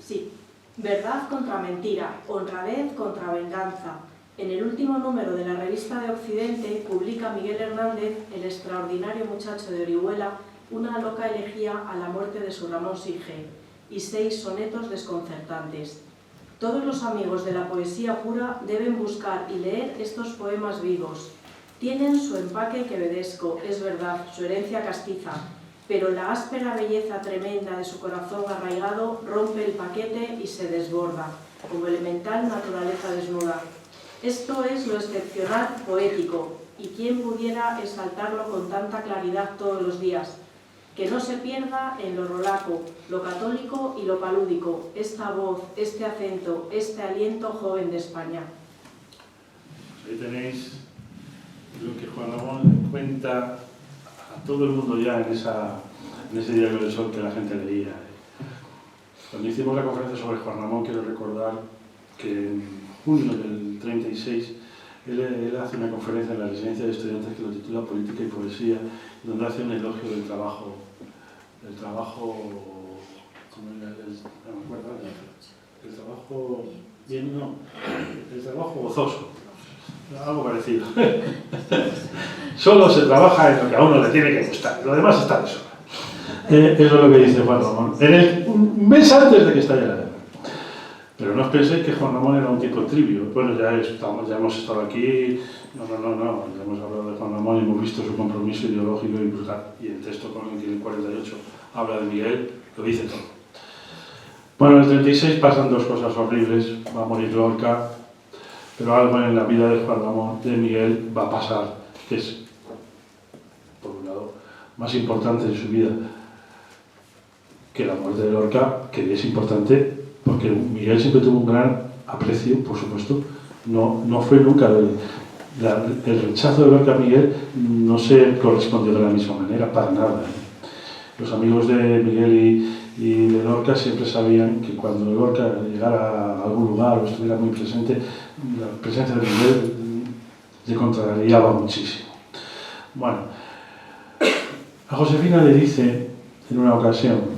Sí. Verdad contra mentira, honradez contra venganza. En el último número de la Revista de Occidente publica Miguel Hernández, el extraordinario muchacho de Orihuela, una loca elegía a la muerte de su Ramón Sige y 6 sonetos desconcertantes. Todos los amigos de la poesía pura deben buscar y leer estos poemas vivos. Tienen su empaque quevedesco, es verdad, su herencia castiza, pero la áspera belleza tremenda de su corazón arraigado rompe el paquete y se desborda, como elemental naturaleza desnuda. Esto es lo excepcional poético, y quién pudiera exaltarlo con tanta claridad todos los días. Que no se pierda en lo rolaco, lo católico y lo palúdico, esta voz, este acento, este aliento joven de España. Ahí tenéis lo que Juan Ramón cuenta a todo el mundo ya en ese diario del Sol que la gente leía. Cuando hicimos la conferencia sobre Juan Ramón, quiero recordar que en junio del 36 él hace una conferencia en la residencia de estudiantes que lo titula Política y Poesía, donde hace un elogio del trabajo, el trabajo gozoso. Algo parecido. Solo se trabaja en lo que a uno le tiene que gustar, lo demás está de sobra. Eso es lo que dice Juan Ramón, un mes antes de que estalle la guerra. Pero no os penséis que Juan Ramón era un tipo trivio. Bueno, ya hemos estado aquí, no, ya hemos hablado de Juan Ramón y hemos visto su compromiso ideológico y brutal. Y el texto con el que en el 48 habla de Miguel, lo dice todo. Bueno, en el 36 pasan 2 cosas horribles, va a morir Lorca, pero algo en la vida de Juan Ramón, de Miguel, va a pasar, que es, por un lado, más importante en su vida que la muerte de Lorca, que es importante porque Miguel siempre tuvo un gran aprecio, por supuesto, no fue nunca el rechazo de Lorca a Miguel no se correspondió de la misma manera, para nada. Los amigos de Miguel y de Lorca siempre sabían que cuando Lorca llegara a algún lugar o estuviera muy presente, la presencia de Miguel le contrariaba muchísimo. Bueno, a Josefina le dice en una ocasión: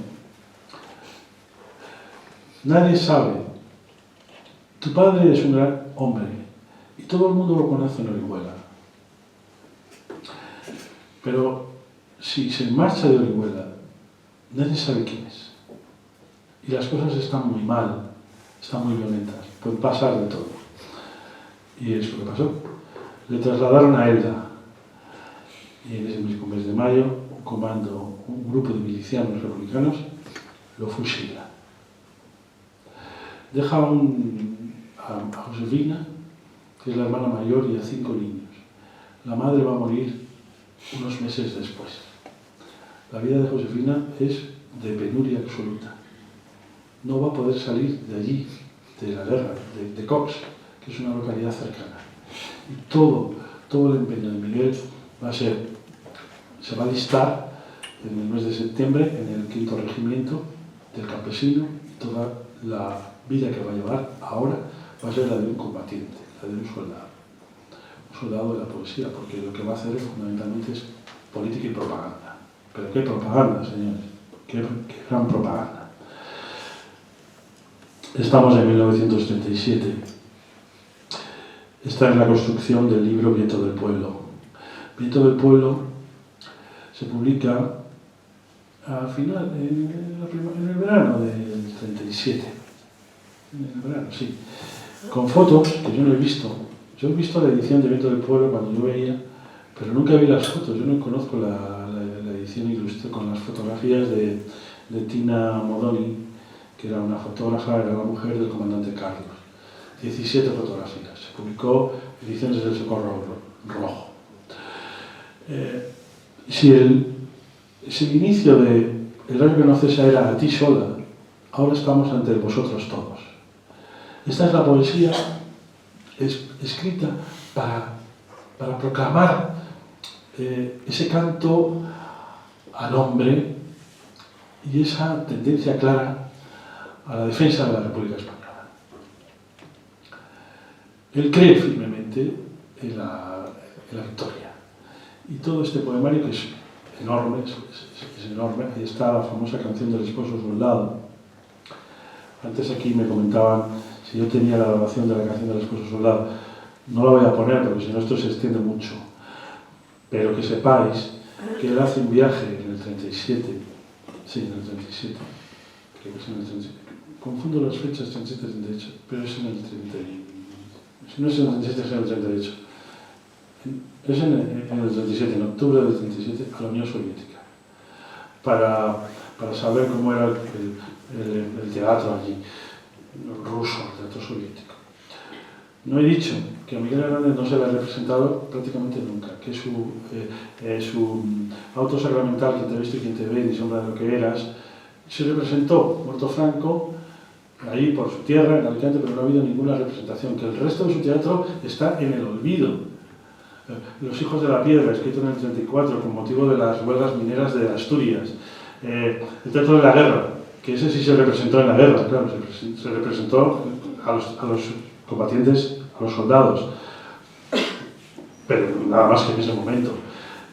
nadie sabe, tu padre es un gran hombre y todo el mundo lo conoce en Orihuela, pero si se marcha de Orihuela, nadie sabe quién es. Y las cosas están muy mal, están muy violentas, pueden pasar de todo. Y es lo que pasó. Le trasladaron a Elda. Y en ese mismo mes de mayo, un grupo de milicianos republicanos lo fusila. Deja a Josefina, que es la hermana mayor, y a 5 niños. La madre va a morir unos meses después. La vida de Josefina es de penuria absoluta. No va a poder salir de allí, de la guerra, de Cox, que es una localidad cercana. Y todo el empeño de Miguel va a ser se va a alistar en el mes de septiembre en el 5º regimiento del campesino. Toda la vida que va a llevar ahora va a ser la de un combatiente, la de un soldado de la poesía, porque lo que va a hacer fundamentalmente es política y propaganda. Pero qué propaganda, señores, qué gran propaganda. Estamos en 1937. Esta es la construcción del libro Viento del Pueblo. Viento del Pueblo se publica al final, en el verano del 37. En el verano, sí. Con fotos que yo no he visto. Yo he visto la edición de Viento del Pueblo cuando yo veía, pero nunca vi las fotos. Yo no conozco la edición ilustrada con las fotografías de Tina Modoni, que era una fotógrafa, era la mujer del comandante Carlos. 17 fotografías. Se publicó Ediciones del Socorro Rojo. Si el inicio de El rayo que no cesa era a ti sola, ahora estamos ante vosotros todos. Esta es la poesía escrita para proclamar ese canto al hombre y esa tendencia clara a la defensa de la República Española. Él cree firmemente en la victoria. Y todo este poemario, que es enorme, es enorme. Ahí está la famosa canción del esposo soldado. Antes aquí me comentaban si yo tenía la grabación de la canción del esposo soldado. No la voy a poner porque si no esto se extiende mucho. Pero que sepáis que él hace un viaje en el 37. Sí, en el 37. Creo que es en el 37. Confundo las fechas 37-38, pero es en el 30. Si no es en el 37, es en el 38. Es en el 37, en octubre del 37, a la Unión Soviética. Para saber cómo era el teatro allí, ruso, el teatro soviético. No he dicho que a Miguel Hernández no se le ha representado prácticamente nunca, que su auto sacramental, Quien te viste y quien te ve, ni sombra de lo que eras, se representó, muerto Franco, ahí por su tierra, en Alicante, pero no ha habido ninguna representación, que el resto de su teatro está en el olvido. Los hijos de la piedra, escrito en el 34 con motivo de las huelgas mineras de Asturias. El teatro de la guerra, que ese sí se representó en la guerra, claro, se representó a los combatientes, a los soldados, pero nada más que en ese momento.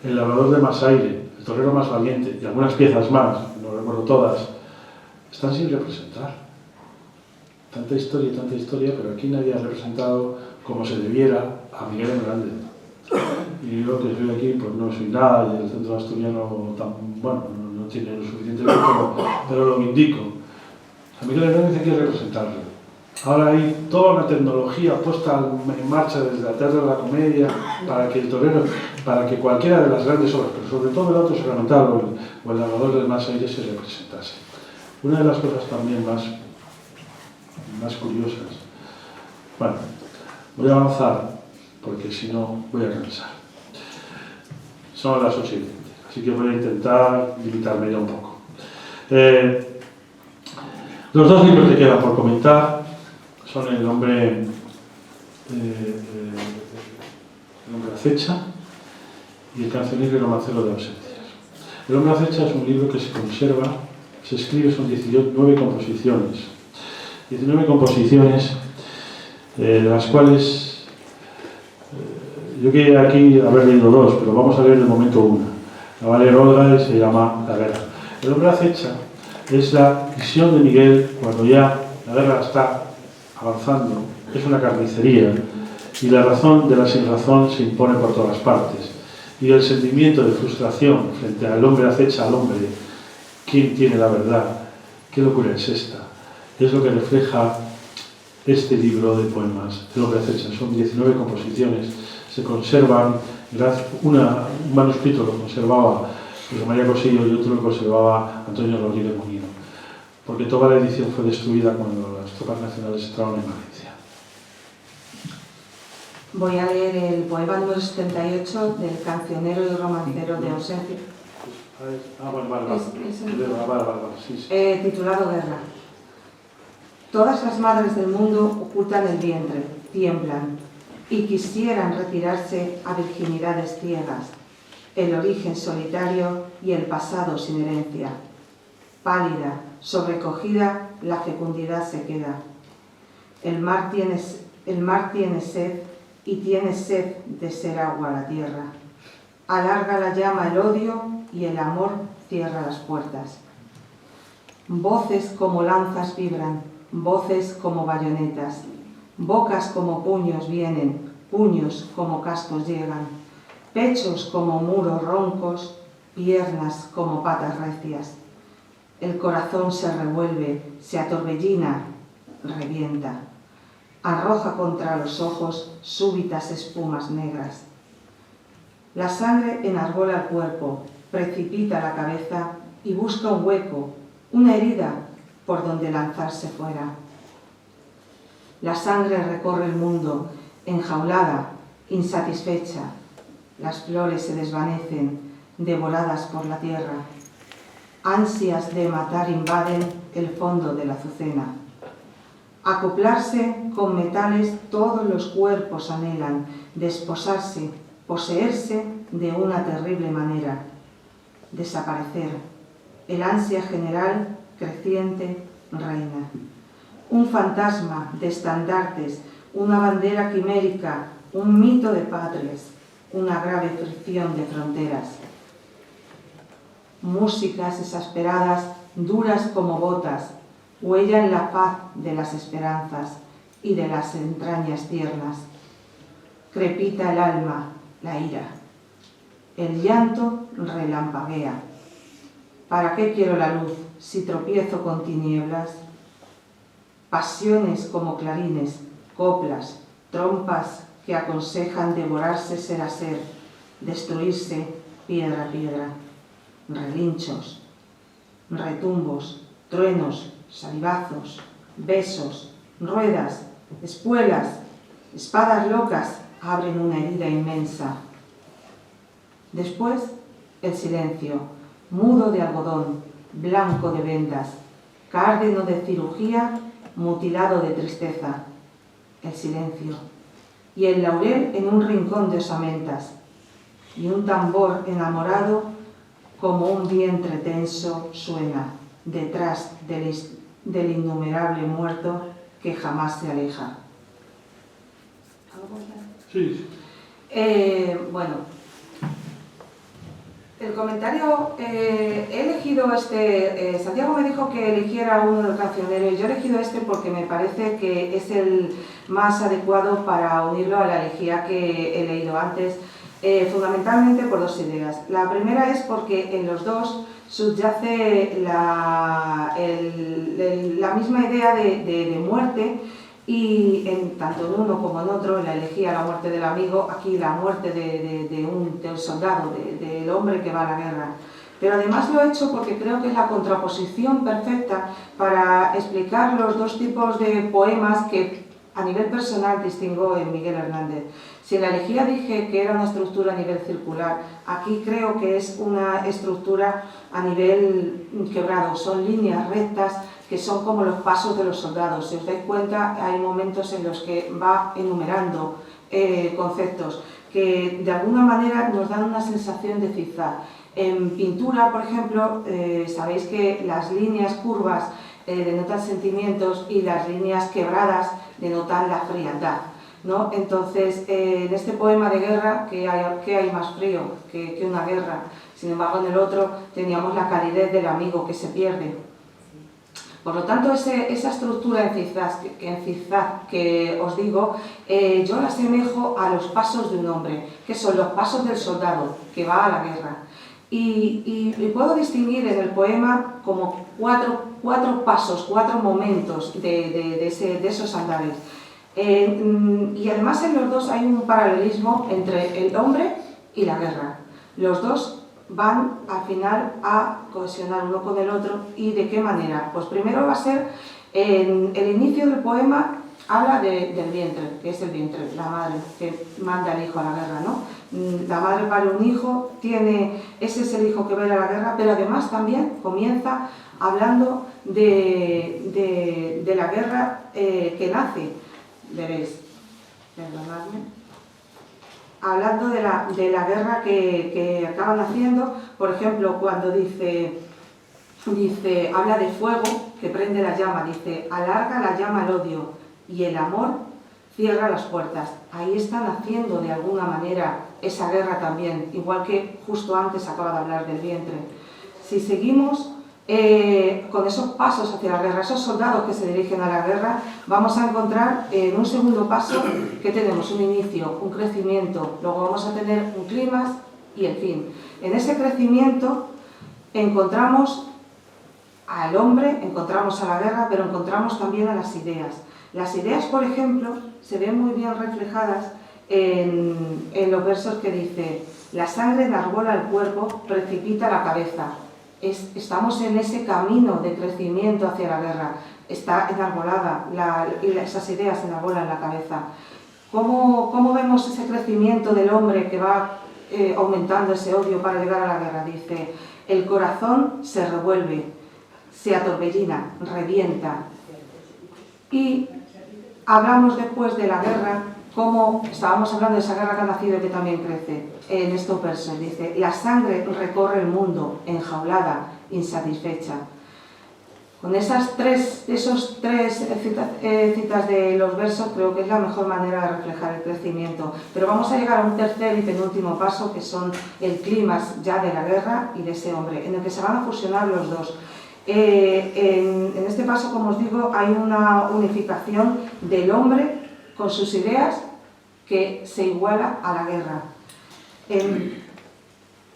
El labrador de más aire, el torero más valiente y algunas piezas más, no recuerdo todas, están sin representar. Tanta historia, pero aquí nadie ha representado como se debiera a Miguel Hernández. Y yo que soy aquí, pues no soy nada, y el centro asturiano no tiene lo suficiente tiempo, pero lo indico. A Miguel Hernández hay que representarlo. Ahora hay toda una tecnología puesta en marcha desde el Teatro de la Comedia para que el torero, para que cualquiera de las grandes obras, pero sobre todo el auto sacramental o el labrador del más aire se representase. Una de las cosas también más curiosas. Bueno, voy a avanzar porque si no voy a cansar. Son las 8:20, así que voy a intentar limitarme ya un poco. Los dos libros que quedan por comentar son El hombre acecha y El cancionero y romancero de ausencias. El hombre acecha es un libro que se conserva, se escribe, son 19 composiciones. 19 composiciones, de las cuales yo quería aquí haber leído dos, pero vamos a leer de momento una. La va a leer Olga y se llama La guerra. El hombre acecha es la visión de Miguel cuando ya la guerra está avanzando, es una carnicería y la razón de la sinrazón se impone por todas partes. Y el sentimiento de frustración frente al hombre acecha al hombre, ¿quién tiene la verdad? ¿Qué locura es esta? Es lo que refleja este libro de poemas, El hombre acecha. Son 19 composiciones, se conservan, un manuscrito lo conservaba José María Cosillo y otro lo conservaba Antonio Rodríguez Molino, porque toda la edición fue destruida cuando las tropas nacionales entraron en Valencia. Voy a leer el poema número 78 del cancionero y romancero de ausencia. Titulado Guerra. Todas las madres del mundo ocultan el vientre, tiemblan, y quisieran retirarse a virginidades ciegas. el origen solitario y el pasado sin herencia. Pálida, sobrecogida, la fecundidad se queda. El mar tiene sed y tiene sed de ser agua la tierra. Alarga la llama el odio y el amor cierra las puertas. Voces como lanzas vibran, voces como bayonetas, bocas como puños vienen, puños como cascos llegan, pechos como muros roncos, piernas como patas recias. El corazón se revuelve, se atorbellina, revienta. Arroja contra los ojos súbitas espumas negras. La sangre enarbola el cuerpo, precipita la cabeza y busca un hueco, una herida por donde lanzarse fuera. La sangre recorre el mundo, enjaulada, insatisfecha. Las flores se desvanecen, devoradas por la tierra. Ansias de matar invaden el fondo de la azucena. Acoplarse con metales todos los cuerpos anhelan, desposarse, poseerse de una terrible manera. Desaparecer. El ansia general, creciente, reina. Un fantasma de estandartes, una bandera quimérica, un mito de patrias, una grave fricción de fronteras. Músicas exasperadas, duras como botas, huellan la paz de las esperanzas y de las entrañas tiernas. Crepita el alma, la ira. El llanto relampaguea. ¿Para qué quiero la luz si tropiezo con tinieblas? Pasiones como clarines, coplas, trompas que aconsejan devorarse ser a ser, destruirse piedra a piedra. Relinchos, retumbos, truenos, salivazos, besos, ruedas, espuelas, espadas locas abren una herida inmensa. Después, el silencio, mudo de algodón, blanco de vendas, cárdeno de cirugía, mutilado de tristeza. El silencio. Y el laurel en un rincón de osamentas. Y un tambor enamorado como un vientre tenso suena detrás del innumerable muerto que jamás se aleja. Sí. Bueno, el comentario, he elegido este, Santiago me dijo que eligiera uno del cancionero y yo he elegido este porque me parece que es el más adecuado para unirlo a la elegía que he leído antes, fundamentalmente por dos ideas. La primera es porque en los dos subyace la misma idea de muerte, y tanto en uno como en otro, en la elegía la muerte del amigo, aquí la muerte del soldado, del hombre que va a la guerra. Pero además lo he hecho porque creo que es la contraposición perfecta para explicar los dos tipos de poemas que a nivel personal distingo en Miguel Hernández. Si en la elegía dije que era una estructura a nivel circular, aquí creo que es una estructura a nivel quebrado, son líneas rectas que son como los pasos de los soldados. Si os dais cuenta, hay momentos en los que va enumerando conceptos que de alguna manera nos dan una sensación de zigzag. En pintura, por ejemplo, sabéis que las líneas curvas denotan sentimientos y las líneas quebradas denotan la frialdad, ¿no? Entonces, en este poema de guerra, ¿qué hay más frío que una guerra? Sin embargo, en el otro teníamos la calidez del amigo que se pierde. Por lo tanto, esa estructura en zigzag que os digo, yo la asemejo a los pasos de un hombre, que son los pasos del soldado que va a la guerra. Y puedo distinguir en el poema como cuatro pasos, cuatro momentos de esos andares. Y además en los dos hay un paralelismo entre el hombre y la guerra. Los dos van al final a cohesionar uno con el otro. ¿Y de qué manera? Pues primero va a ser, en el inicio del poema habla del vientre, que es el vientre, la madre que manda al hijo a la guerra, ¿no? La madre pare un hijo, ese es el hijo que va a ir a la guerra, pero además también comienza hablando de la guerra que nace. Veréis, perdonadme. hablando de la guerra que acaban haciendo, por ejemplo, cuando habla de fuego que prende la llama, dice, alarga la llama al odio y el amor cierra las puertas. Ahí están haciendo de alguna manera esa guerra también, igual que justo antes acaba de hablar del vientre. Si seguimos con esos pasos hacia la guerra, esos soldados que se dirigen a la guerra, vamos a encontrar en un segundo paso que tenemos un inicio, un crecimiento, luego vamos a tener un clímax y el fin. En ese crecimiento encontramos al hombre, encontramos a la guerra, pero encontramos también a las ideas. Las ideas, por ejemplo, se ven muy bien reflejadas en los versos que dice: la sangre enarbola el cuerpo, precipita la cabeza. Estamos en ese camino de crecimiento hacia la guerra. Está enarbolada, esas ideas se enarbolan en la cabeza. ¿Cómo vemos ese crecimiento del hombre que va aumentando ese odio para llegar a la guerra? Dice, el corazón se revuelve, se atorbellina, revienta. Y hablamos después de la guerra, como estábamos hablando de esa guerra que ha nacido y que también crece. En estos versos dice, la sangre recorre el mundo, enjaulada, insatisfecha. Con esos tres citas de los versos creo que es la mejor manera de reflejar el crecimiento. Pero vamos a llegar a un tercer y penúltimo paso, que son el clímax ya de la guerra y de ese hombre, en el que se van a fusionar los dos. En este paso, como os digo, hay una unificación del hombre con sus ideas que se iguala a la guerra.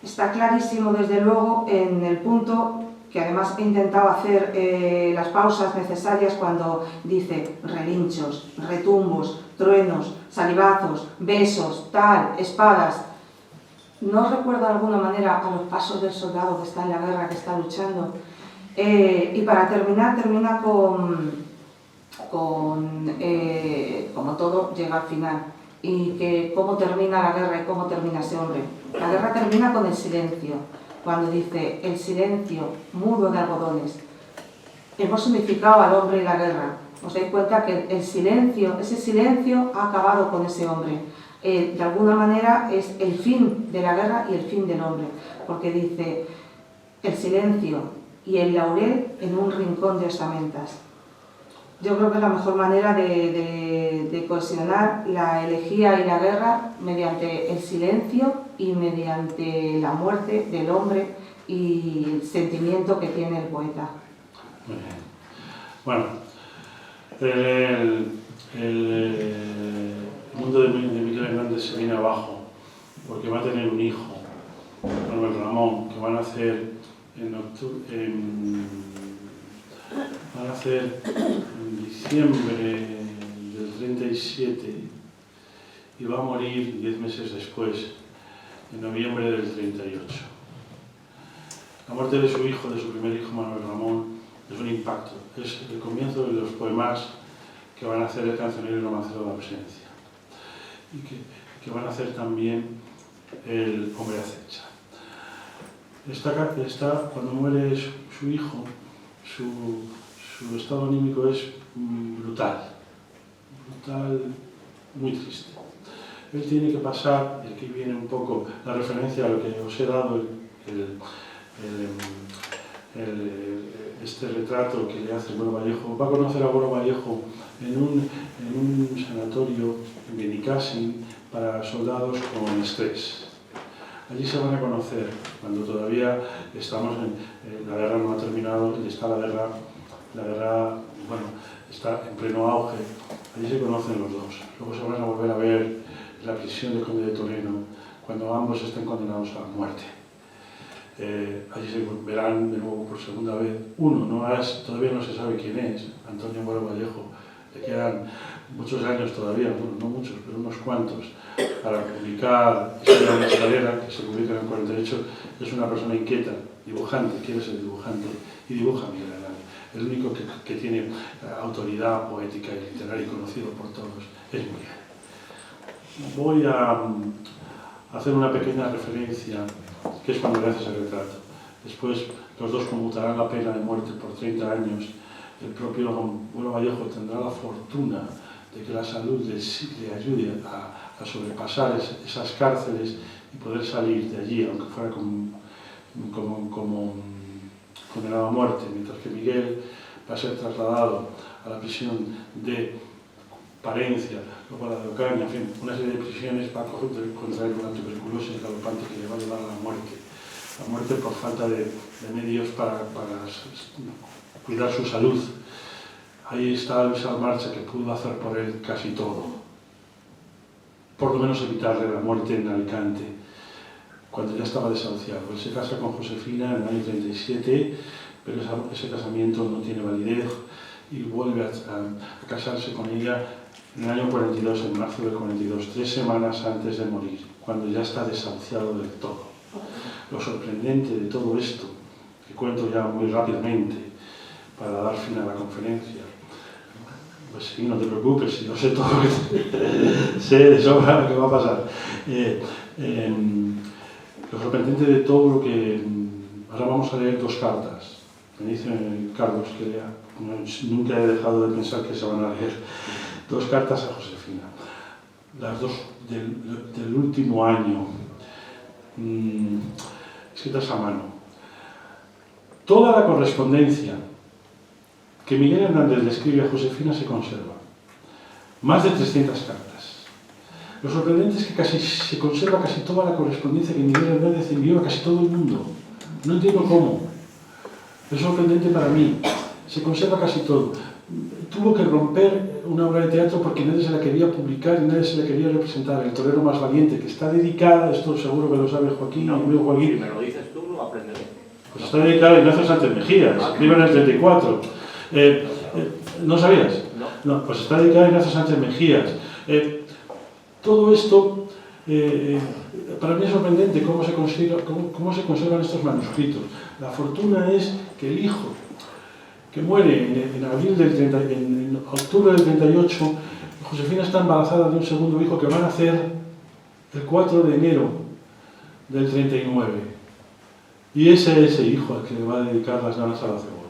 Está clarísimo, desde luego, en el punto que además he intentado hacer las pausas necesarias cuando dice relinchos, retumbos, truenos, salivazos, besos, tal, espadas. ¿No recuerda de alguna manera a los pasos del soldado que está en la guerra, que está luchando? Y para terminar, termina como todo llega al final. Y que cómo termina la guerra y cómo termina ese hombre. La guerra termina con el silencio, cuando dice el silencio mudo de algodones. Hemos unificado al hombre y la guerra. Os dais cuenta que el silencio, ese silencio ha acabado con ese hombre. De alguna manera es el fin de la guerra y el fin del hombre, porque dice el silencio y el laurel en un rincón de ostamentas. Yo creo que es la mejor manera de cohesionar la elegía y la guerra mediante el silencio y mediante la muerte del hombre y el sentimiento que tiene el poeta. Muy bien. Bueno, el mundo de Miguel Hernández se viene abajo porque va a tener un hijo, Manuel Ramón, que van a hacer en diciembre del 37 y va a morir 10 meses después, en noviembre del 38. La muerte de su hijo, de su primer hijo, Manuel Ramón, es un impacto. Es el comienzo de los poemas que van a hacer el cancionero y romancero de la presencia. Y que van a hacer también el hombre acecha. Cuando muere su hijo, su estado anímico es brutal, muy triste. Él tiene que pasar, y aquí viene un poco la referencia a lo que os he dado, este retrato que le hace Bueno Vallejo. Va a conocer a Bueno Vallejo en un sanatorio en Benicàssim para soldados con estrés. Allí se van a conocer, cuando todavía estamos la guerra no ha terminado, está la guerra, bueno, está en pleno auge. Allí se conocen los dos. Luego se van a volver a ver en la prisión de Conde de Toreno, cuando ambos estén condenados a la muerte. Allí se verán de nuevo por segunda vez. Todavía no se sabe quién es, Antonio Bueno Vallejo. Le quedan muchos años todavía, bueno, no muchos, pero unos cuantos, para publicar Historia de una escalera, que se publica en el 48. Es una persona inquieta, dibujante, quiere ser dibujante, y dibuja Miguel Hernández. El único que tiene autoridad poética y literaria y conocido por todos es Miguel. Voy a hacer una pequeña referencia, que es cuando le hace ese retrato. Después los dos conmutarán la pena de muerte por 30 años. El propio Bueno Vallejo tendrá la fortuna de que la salud le ayude a sobrepasar esas cárceles y poder salir de allí, aunque fuera como condenado a muerte, mientras que Miguel va a ser trasladado a la prisión de Palencia, luego a la de Ocaña, en fin, una serie de prisiones para contraer una tuberculosis galopante que le va a llevar a la muerte por falta de medios para cuidar su salud. Ahí está Luis Almarcha, que pudo hacer por él casi todo, por lo menos evitarle la muerte en Alicante, cuando ya estaba desahuciado. Él se casa con Josefina en el año 37, pero ese casamiento no tiene validez y vuelve a casarse con ella en el año 42, en marzo del 42, 3 semanas antes de morir, cuando ya está desahuciado del todo. Lo sorprendente de todo esto, que cuento ya muy rápidamente para dar fin a la conferencia, pues sí, no te preocupes, si yo sé todo lo que sé de sobra lo que va a pasar. Lo sorprendente de todo lo que... Ahora vamos a leer 2 cartas. Me dice Carlos que lea. Nunca he dejado de pensar que se van a leer 2 cartas a Josefina. Las 2 del último año, escritas a mano. Toda la correspondencia que Miguel Hernández le escribe a Josefina se conserva. Más de 300 cartas. Lo sorprendente es que se conserva casi toda la correspondencia que Miguel Hernández envió a casi todo el mundo. No entiendo cómo. Es sorprendente para mí. Se conserva casi todo. Tuvo que romper una obra de teatro porque nadie se la quería publicar y nadie se la quería representar. El torero más valiente, que está dedicada, esto seguro que lo sabe Joaquín, no, amigo Joaquín. Si me lo dices tú, lo aprenderé. Pues está dedicada a Ignacio Sánchez Mejías, escribe en el 34. ¿No sabías? No, pues está dedicada a Ignacio Sánchez Mejías. Todo esto, para mí es sorprendente cómo se conservan estos manuscritos. La fortuna es que el hijo, que muere en octubre del 38, Josefina está embarazada de un segundo hijo que va a nacer el 4 de enero del 39. Y ese hijo al que le va a dedicar las ganas a la cebolla.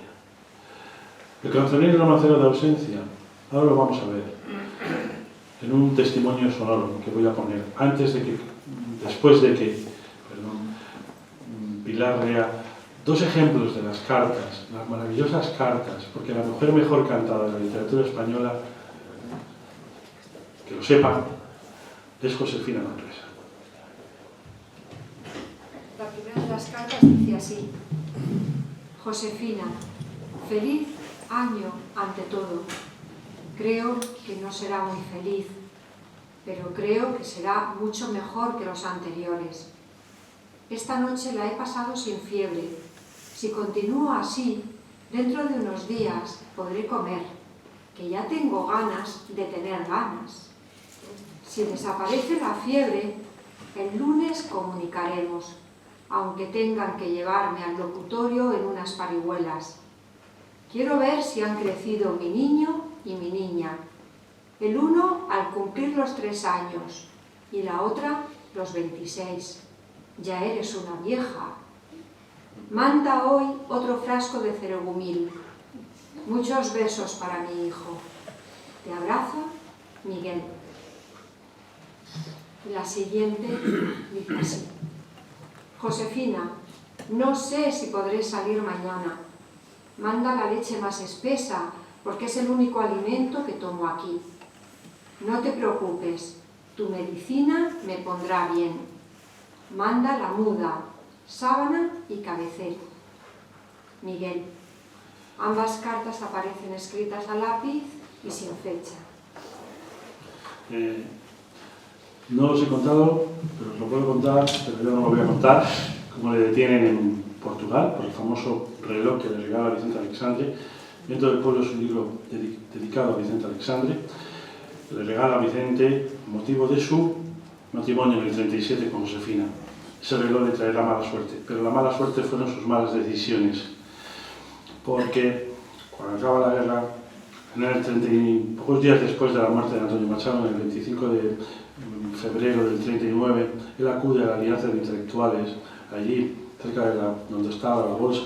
El cancionero romancero de ausencia, ahora lo vamos a ver, en un testimonio sonoro que voy a poner, después de que Pilar lea 2 ejemplos de las cartas, las maravillosas cartas, porque la mujer mejor cantada de la literatura española, que lo sepan, es Josefina Manresa. La primera de las cartas dice así: Josefina, feliz año ante todo. Creo que no será muy feliz, pero creo que será mucho mejor que los anteriores. Esta noche la he pasado sin fiebre. Si continúo así, dentro de unos días podré comer, que ya tengo ganas de tener ganas. Si desaparece la fiebre, el lunes comunicaremos, aunque tengan que llevarme al locutorio en unas parihuelas. Quiero ver si han crecido mi niño y mi niña, el uno al cumplir los 3 años y la otra los 26. Ya eres una vieja. Manda hoy otro frasco de ceregumil. Muchos besos para mi hijo. Te abraza, Miguel. La siguiente dice así: Josefina, no sé si podré salir mañana. Manda la leche más espesa, porque es el único alimento que tomo aquí. No te preocupes, tu medicina me pondrá bien. Manda la muda, sábana y cabecero. Miguel. Ambas cartas aparecen escritas a lápiz y sin fecha. No os he contado, pero os lo puedo contar, pero yo no lo voy a contar, cómo le detienen en Portugal por el famoso reloj que le regala Vicente Alexandre. Viento del pueblo es un libro dedicado a Vicente Alexandre. Le regala a Vicente motivo de su matrimonio en el 37 con Josefina. Ese reloj le traerá mala suerte, pero la mala suerte fueron sus malas decisiones. Porque cuando acaba la guerra, pocos días después de la muerte de Antonio Machado, en el 25 de febrero del 39, él acude a la Alianza de Intelectuales, allí, cerca de donde estaba la bolsa,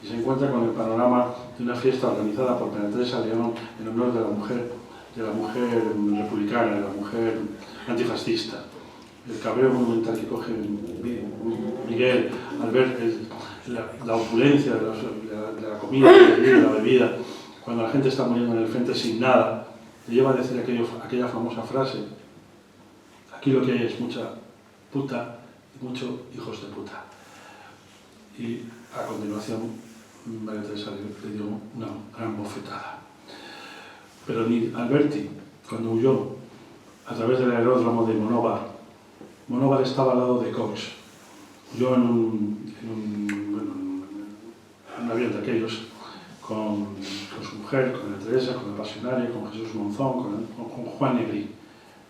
y se encuentra con el panorama de una fiesta organizada por Beatriz León en honor de la mujer de la mujer republicana, de la mujer antifascista. El cabreo monumental que coge Miguel al ver la opulencia de la comida, de la bebida, cuando la gente está muriendo en el frente sin nada, le lleva a decir aquella famosa frase: aquí lo que hay es mucha puta y muchos hijos de puta. Y a continuación María Teresa le dio una gran bofetada. Pero ni Alberti, cuando huyó a través del aeródromo de Monóvar estaba al lado de Cox, huyó en un avión de aquellos con su mujer, con María Teresa, con el Pasionario, con Jesús Monzón, con Juan Negri,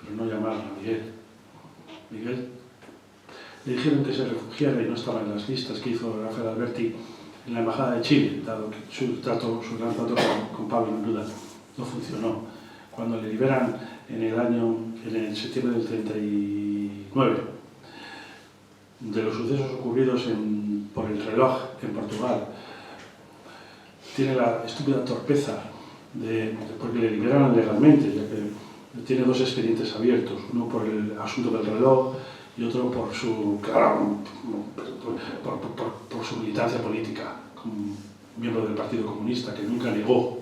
pero no llamaron a Miguel. Miguel le dijeron que se refugiara y no estaba en las listas que hizo Rafael Alberti en la Embajada de Chile, dado que su gran trato con Pablo Neruda no funcionó. Cuando le liberan en el septiembre del 39, de los sucesos ocurridos por el reloj en Portugal, tiene la estúpida torpeza porque le liberaron legalmente, ya que tiene dos expedientes abiertos, uno por el asunto del reloj y otro por su militancia política como miembro del Partido Comunista, que nunca negó.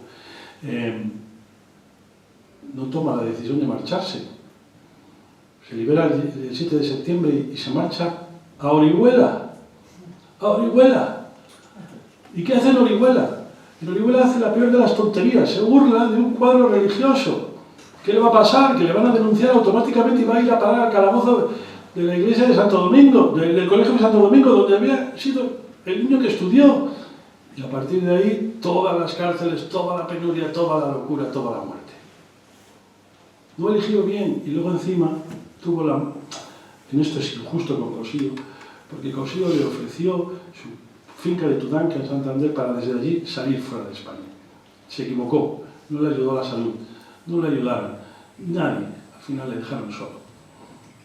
No toma la decisión de marcharse. Se libera el 7 de septiembre y se marcha a Orihuela. ¡A Orihuela! ¿Y qué hace en Orihuela? En Orihuela hace la peor de las tonterías, se burla de un cuadro religioso. ¿Qué le va a pasar? Que le van a denunciar automáticamente y va a ir a parar al calabozo de la iglesia de Santo Domingo, del colegio de Santo Domingo, donde había sido el niño que estudió. Y a partir de ahí, todas las cárceles, toda la penuria, toda la locura, toda la muerte. No eligió bien, y luego encima tuvo en esto es injusto con Cossío, porque Cossío le ofreció su finca de Tudanca en Santander para desde allí salir fuera de España. Se equivocó, no le ayudó la salud, no le ayudaron, nadie, al final le dejaron solo,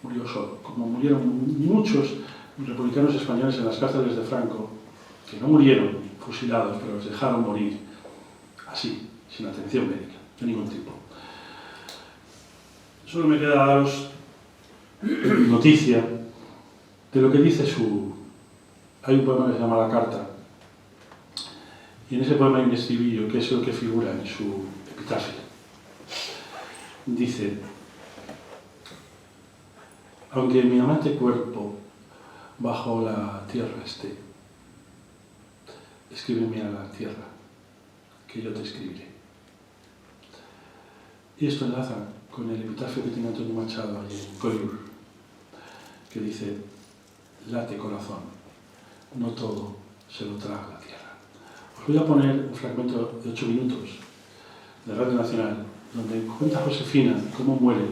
murió solo, como murieron muchos republicanos españoles en las cárceles de Franco, que no murieron fusilados, pero los dejaron morir así, sin atención médica, de ningún tipo. Solo me queda daros noticia de lo que dice Hay un poema que se llama La Carta, y en ese poema hay un estribillo que es lo que figura en su epitafio. Dice: aunque mi amante cuerpo bajo la tierra esté, escríbeme a la tierra, que yo te escribiré. Y esto enlaza con el epitafio que tiene Antonio Machado allí en Collioure, que dice: late corazón, no todo se lo traga la tierra. Os voy a poner un fragmento de 8 minutos de Radio Nacional, donde cuenta Josefina cómo muere,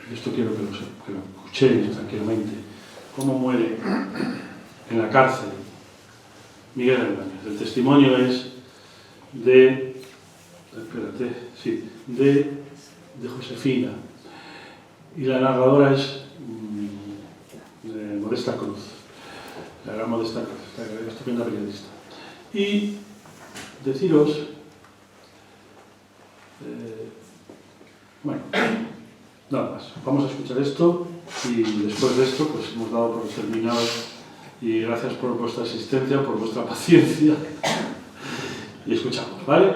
y esto quiero que lo escuchéis tranquilamente, cómo muere en la cárcel Miguel Hernández. El testimonio es de Josefina, y la narradora es de Modesta Cruz, la gran Modesta Cruz, la estupenda periodista. Y deciros, bueno, nada más, vamos a escuchar esto y después de esto pues hemos dado por terminado, y gracias por vuestra asistencia, por vuestra paciencia, y escuchamos, ¿vale?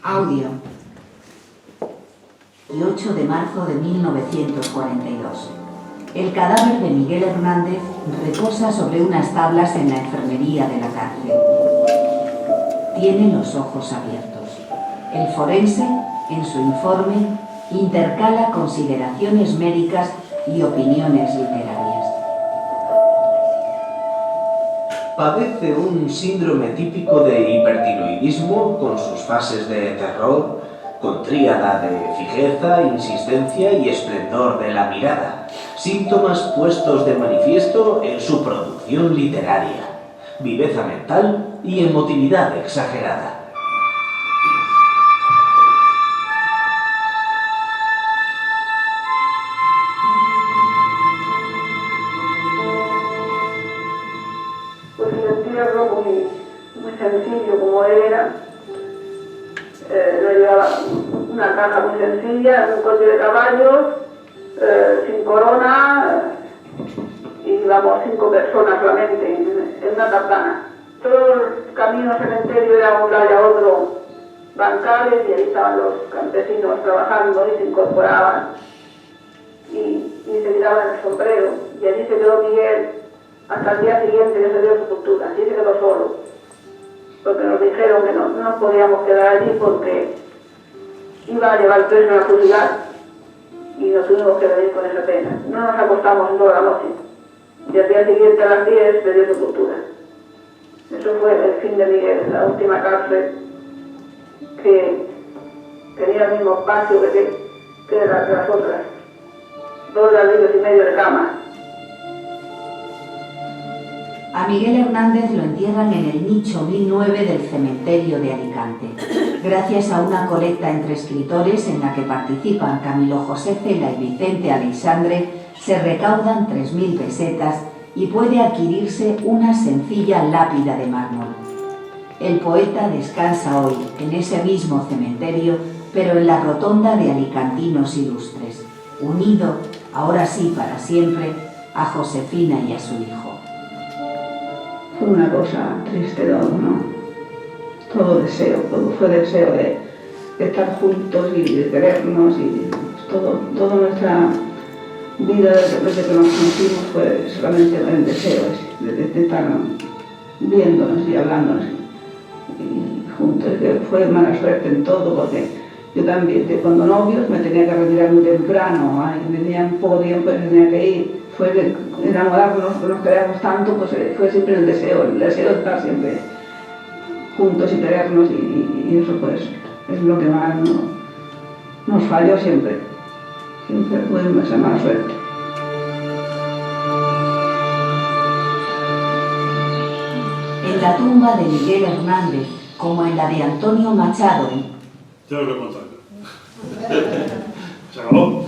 Audio. El 8 de marzo de 1942. El cadáver de Miguel Hernández reposa sobre unas tablas en la enfermería de la cárcel. Tiene los ojos abiertos. El forense, en su informe, intercala consideraciones médicas y opiniones literarias. Padece un síndrome típico de hipertiroidismo con sus fases de terror, con tríada de fijeza, insistencia y esplendor de la mirada, síntomas puestos de manifiesto en su producción literaria, viveza mental y emotividad exagerada. en silla, en un coche de caballos, sin corona, y íbamos 5 personas solamente en una tartana. Todo el camino cementerio era a un lado y a otro bancales, y ahí estaban los campesinos trabajando y se incorporaban y se tiraban el sombrero, y allí se quedó Miguel hasta el día siguiente que se dio sepultura. Allí se quedó solo, porque nos dijeron que no nos podíamos quedar allí porque iba a llevar preso a la fusilar, y nos tuvimos que venir con esa pena. No nos acostamos en toda la noche, y al día siguiente a las 10 se dio sepultura. Eso fue el fin de Miguel, la última cárcel que tenía el mismo espacio que las otras. 2 ladrillos y medio de cama. A Miguel Hernández lo entierran en el nicho 1009 del cementerio de Alicante, gracias a una colecta entre escritores en la que participan Camilo José Cela y Vicente Aleixandre. Se recaudan 3.000 pesetas y puede adquirirse una sencilla lápida de mármol. El poeta descansa hoy en ese mismo cementerio, pero en la rotonda de alicantinos ilustres, unido, ahora sí para siempre, a Josefina y a su hijo. Fue una cosa triste todo, ¿no? Todo deseo, todo fue deseo de estar juntos y de querernos, y toda nuestra vida desde que nos conocimos fue solamente el deseo de estar viéndonos y hablándonos y juntos. Que fue mala suerte en todo, porque yo también, cuando novios, me tenía que retirar muy temprano, tenía poco tiempo y tenía que ir. Fue de enamorarnos, que nos queríamos tanto, pues fue siempre el deseo de estar siempre juntos y querernos, y eso pues es lo que más nos falló siempre. Siempre fue esa mala suerte. En la tumba de Miguel Hernández, como en la de Antonio Machado, Ya lo voy a contar. Se acabó.